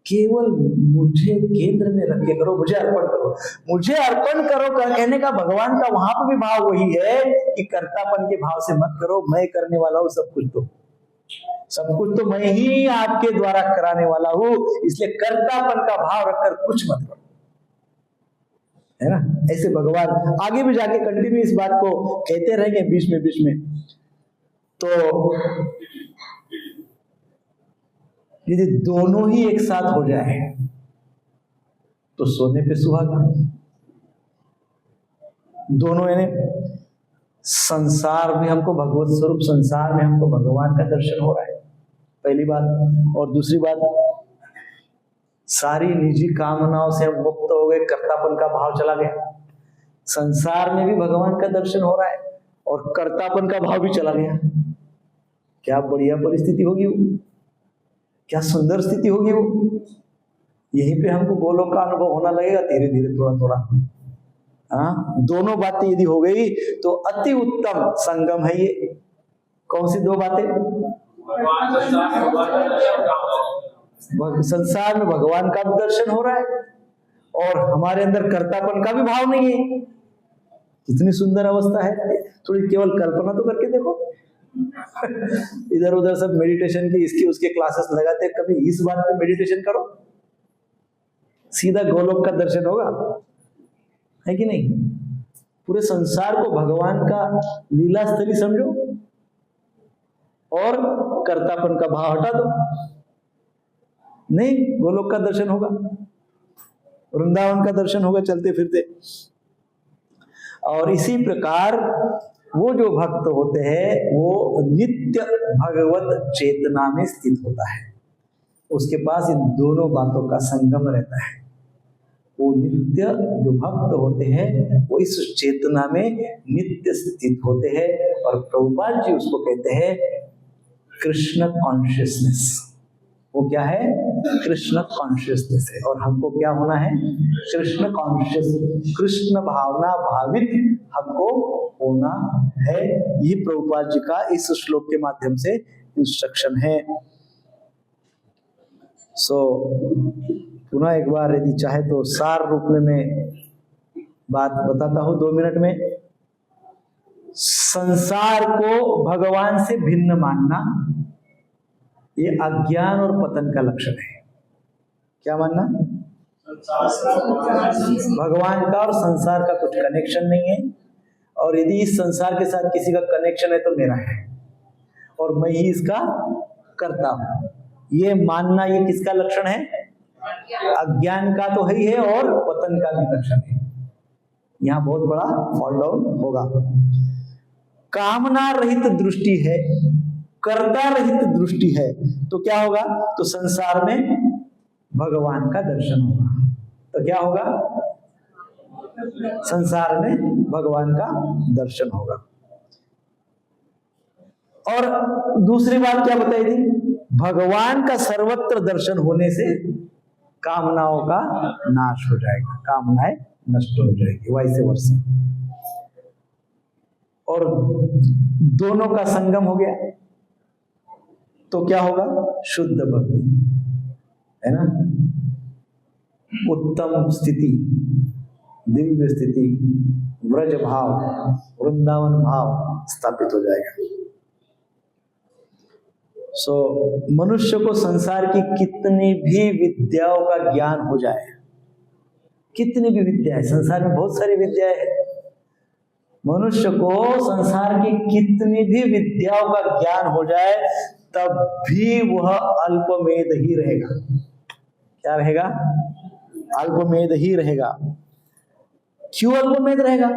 केवल मुझे केंद्र में रख के करो, मुझे अर्पण करो। मुझे अर्पण करो कहने का भगवान का वहां पर भी भाव वही है कि कर्तापन के भाव से मत करो, मैं करने वाला हूं सब कुछ, तो सब कुछ तो मैं ही आपके द्वारा कराने वाला हूं, इसलिए कर्तापन का भाव रखकर कुछ मत करो, है ना। ऐसे भगवान आगे भी जाके कंटिन्यू इस बात को कहते रहेंगे बीच में। तो यदि दोनों ही एक साथ हो जाए तो सोने पे सुहागा। दोनों यानी संसार में हमको भगवत स्वरूप, संसार में हमको भगवान का दर्शन हो रहा है, पहली बात। और दूसरी बात, सारी निजी कामनाओं से हम मुक्त हो गए, कर्तापन का भाव चला गया। संसार में भी भगवान का दर्शन हो रहा है और कर्तापन का भाव भी चला गया। क्या बढ़िया परिस्थिति होगी वो, क्या सुंदर स्थिति होगी वो। यहीं पे हमको गोलोक का अनुभव होना लगेगा धीरे धीरे, थोड़ा थोड़ा। हाँ, दोनों बातें यदि हो गई तो अति उत्तम संगम है ये। कौन सी दो बातें? संसार में भगवान का भी दर्शन हो रहा है और हमारे अंदर कर्तापन का भी भाव नहीं है। कितनी सुंदर अवस्था है। थोड़ी केवल कल्पना तो करके देखो। इधर उधर सब मेडिटेशन की इसकी उसके क्लासेस लगाते, कभी इस बात पे मेडिटेशन करो, सीधा गोलोक का दर्शन होगा, है कि नहीं। पूरे संसार को भगवान का लीला स्थली समझो और कर्तापन का भाव हटा दो, नहीं गोलोक का दर्शन होगा, वृंदावन का दर्शन होगा चलते फिरते। और इसी प्रकार वो जो भक्त होते हैं वो नित्य भगवत चेतना में स्थित होता है। उसके पास इन दोनों बातों का संगम रहता है। वो नित्य जो भक्त होते हैं वो इस चेतना में नित्य स्थित होते हैं, और प्रभुपाद जी उसको कहते हैं कृष्ण कॉन्शियसनेस। वो क्या है? कृष्ण कॉन्शियसनेस है। और हमको क्या होना है? कृष्ण कॉन्शियस, कृष्ण भावना भावित हमको होना है। ये प्रभुपाद जी का इस श्लोक के माध्यम से इंस्ट्रक्शन है। पुनः एक बार यदि चाहे तो सार रूप में मैं बात बताता हूं 2 मिनट में। संसार को भगवान से भिन्न मानना ये अज्ञान और पतन का लक्षण है। क्या मानना? भगवान का और संसार का कुछ कनेक्शन नहीं है, और यदि इस संसार के साथ किसी का कनेक्शन है तो मेरा है और मैं ही इसका करता हूं, ये मानना, ये किसका लक्षण है? अज्ञान का तो ही है और पतन का भी लक्षण है। यहां बहुत बड़ा फॉल डाउन होगा। कामना रहित दृष्टि है, कर्ता रहित दृष्टि है, तो क्या होगा? तो संसार में भगवान का दर्शन होगा। तो क्या होगा? संसार में भगवान का दर्शन होगा। और दूसरी बात क्या बताई थी? भगवान का सर्वत्र दर्शन होने से कामनाओं का नाश हो जाएगा, कामनाएं नष्ट हो जाएगी, वैसे वर्षा। और दोनों का संगम हो गया तो क्या होगा? शुद्ध भक्ति, है ना? उत्तम स्थिति, दिव्य स्थिति, व्रज भाव, वृंदावन भाव स्थापित हो जाएगा। मनुष्य को संसार की कितनी भी विद्याओं का ज्ञान हो जाए, कितनी भी विद्या है, संसार में बहुत सारी विद्याएं हैं, मनुष्य को संसार की कितनी भी विद्याओं का ज्ञान हो जाए तब भी वह अल्पमेध ही रहेगा। क्या रहेगा? अल्पमेध ही रहेगा। क्यों अल्पमेध रहेगा?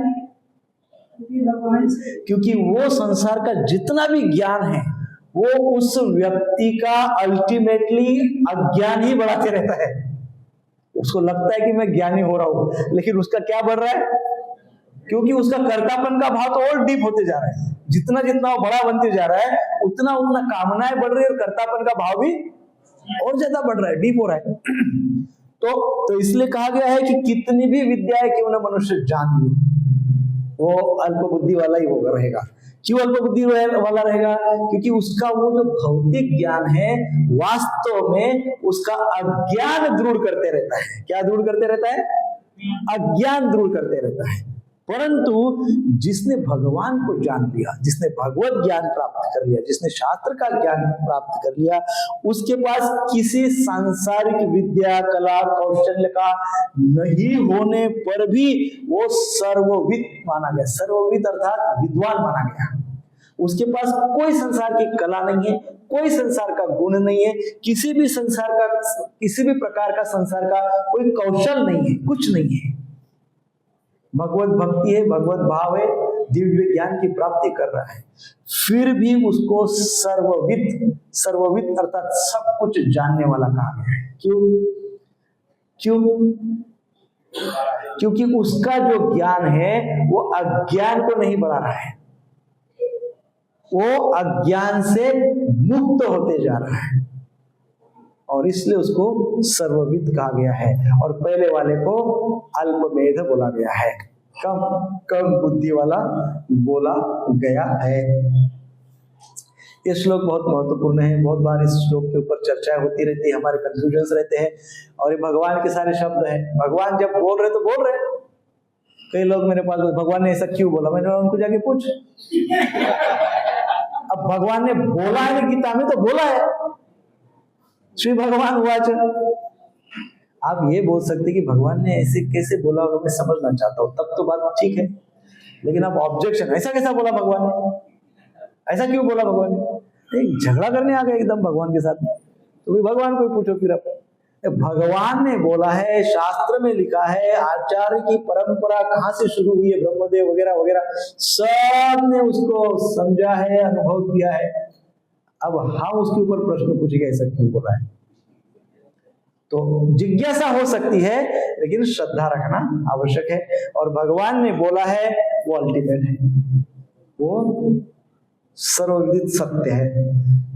क्योंकि वो संसार का जितना भी ज्ञान है वो उस व्यक्ति का अल्टीमेटली अज्ञान ही बढ़ाते रहता है। उसको लगता है कि मैं ज्ञानी हो रहा हूं, लेकिन उसका क्या बढ़ रहा है? क्योंकि उसका कर्तापन का भाव तो और डीप होते जा रहा है। जितना जितना वो बड़ा बनते जा रहा है उतना उतना कामनाएं बढ़ रही है और कर्तापन का भाव भी और ज्यादा बढ़ रहा है, डीप हो रहा है। तो इसलिए कहा गया है कि कितनी भी विद्याएं क्यों न मनुष्य जान ले, वो अल्प बुद्धि वाला ही होगा रहेगा। क्यों अल्प बुद्धि वाला रहेगा? क्योंकि उसका वो जो भौतिक ज्ञान है वास्तव में उसका अज्ञान दूर करते रहता है। क्या दूर करते रहता है? अज्ञान दूर करते रहता है। परंतु जिसने भगवान को जान लिया, जिसने भगवत ज्ञान प्राप्त कर लिया, जिसने शास्त्र का ज्ञान प्राप्त कर लिया, उसके पास किसी सांसारिक विद्या, कला, कौशल्य का नहीं होने पर भी वो सर्वविद माना गया। सर्वविद अर्थात विद्वान माना गया। उसके पास कोई संसार की कला नहीं है, कोई संसार का गुण नहीं है, किसी भी संसार का, किसी भी प्रकार का संसार का कोई कौशल नहीं है, कुछ नहीं है। भगवत भक्ति है, भगवत भाव है, दिव्य ज्ञान की प्राप्ति कर रहा है, फिर भी उसको सर्वविद अर्थात सब कुछ जानने वाला कहा गया है। क्यों? क्योंकि उसका जो ज्ञान है वो अज्ञान को नहीं बढ़ा रहा है, वो अज्ञान से मुक्त होते जा रहा है, और इसलिए उसको सर्वविद कहा गया है। और पहले वाले को अल्पमेध बोला गया है, कम बुद्धि वाला बोला गया है। ये श्लोक बहुत महत्वपूर्ण है। बहुत बार इस श्लोक के ऊपर चर्चा होती रहती है, हमारे कंफ्यूजन्स रहते हैं, और ये भगवान के सारे शब्द हैं। भगवान जब बोल रहे तो बोल रहे। कई लोग मेरे पास, भगवान ने ऐसा क्यों बोला? मैंने उनको जाके पूछ। अब भगवान ने बोला है गीता में तो बोला है, श्री भगवान वाच। आप ये बोल सकते कि भगवान ने ऐसे कैसे बोला होगा, मैं समझना चाहता हूं, तब तो बात ठीक है। लेकिन आप ऑब्जेक्शन, ऐसा कैसा बोला भगवान ने, ऐसा क्यों बोला भगवान ने? एक झगड़ा करने आ गए एकदम भगवान के साथ। तो भी भगवान को ही पूछो फिर आप। भगवान ने बोला है, शास्त्र में लिखा है, आचार्य की परंपरा कहां से शुरू हुई है, ब्रह्मदेव वगैरह वगैरह सब ने उसको समझा है, अनुभव किया है। अब हम उसके ऊपर प्रश्न पूछेंगे ऐसा क्यों बोला है? तो जिज्ञासा हो सकती है, लेकिन श्रद्धा रखना आवश्यक है। और भगवान ने बोला है वो अल्टीमेट है, वो सर्वविदित सत्य है।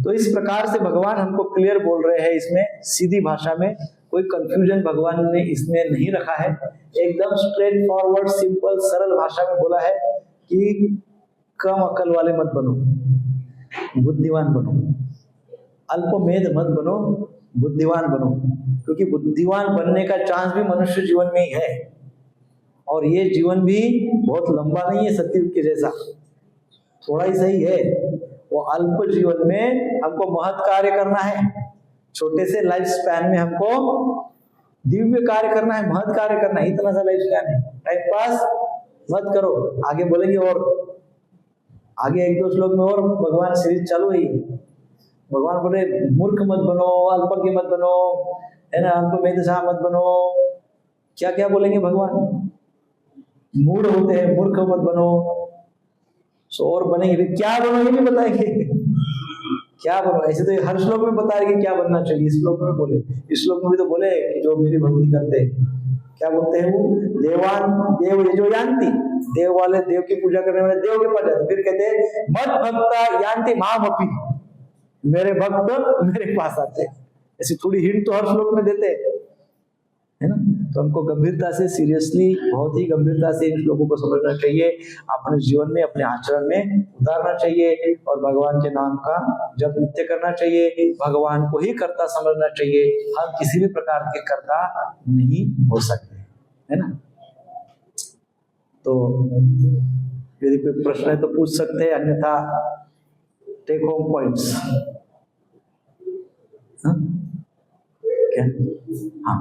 तो इस प्रकार से भगवान हमको क्लियर बोल रहे हैं, इसमें सीधी भाषा में कोई कंफ्यूजन भगवान ने इसमें नहीं रखा है। एकदम स्ट्रेट फॉरवर्ड सिंपल सरल भाषा में बोला है कि कम अकल वाले मत बनो, बुद्धिमान बनो, अल्पमेध मत बनो, बुद्धिमान बनो। क्योंकि बुद्धिमान बनने का चांस भी मनुष्य जीवन में ही है, और ये जीवन भी बहुत लंबा नहीं है सत्ययुग के जैसा, थोड़ा ही सही है। वो अल्प जीवन में हमको महत् कार्य करना है, छोटे से लाइफ स्पैन में हमको दिव्य कार्य करना है, महत् कार्य करना है। इतना सा लाइफ स्पैन है, टाइम पास मत करो। आगे बोलेंगे, और आगे एक दो श्लोक में और भगवान सीरीज चालू है। भगवान बोले मूर्ख मत बनो, अल्पज्ञ मत बनो, है ना, अल्पमेधसा मत बनो। क्या क्या बोलेंगे भगवान? मूढ़ होते हैं, मूर्ख मत बनो। सो और बनेंगे, क्या बनो ये भी बताएंगे। क्या बनो, ऐसे तो हर श्लोक में बता रहे कि क्या बनना चाहिए। इस श्लोक में बोले, इस श्लोक में भी तो बोले कि जो मेरी भक्ति करते हैं, क्या बोलते हैं वो, देवान देव जो यान्ति, देव वाले, देव की पूजा करने वाले देव के पास जाते। फिर कहते हैं मत भक्ता यान्ति मामपि, मेरे भक्त मेरे पास आते। ऐसी थोड़ी हिंट तो हर श्लोक में देते है ना। तो हमको गंभीरता से, सीरियसली, बहुत ही गंभीरता से इन श्लोकों को समझना चाहिए, अपने जीवन में, अपने आचरण में उतारना चाहिए, और भगवान के नाम का जप नित्य करना चाहिए। भगवान को ही कर्ता समझना चाहिए, हम किसी भी प्रकार के कर्ता नहीं हो सकते, है ना। तो यदि कोई प्रश्न है तो पूछ सकते हैं, अन्यथा टेक होम पॉइंट्स। क्या? हाँ,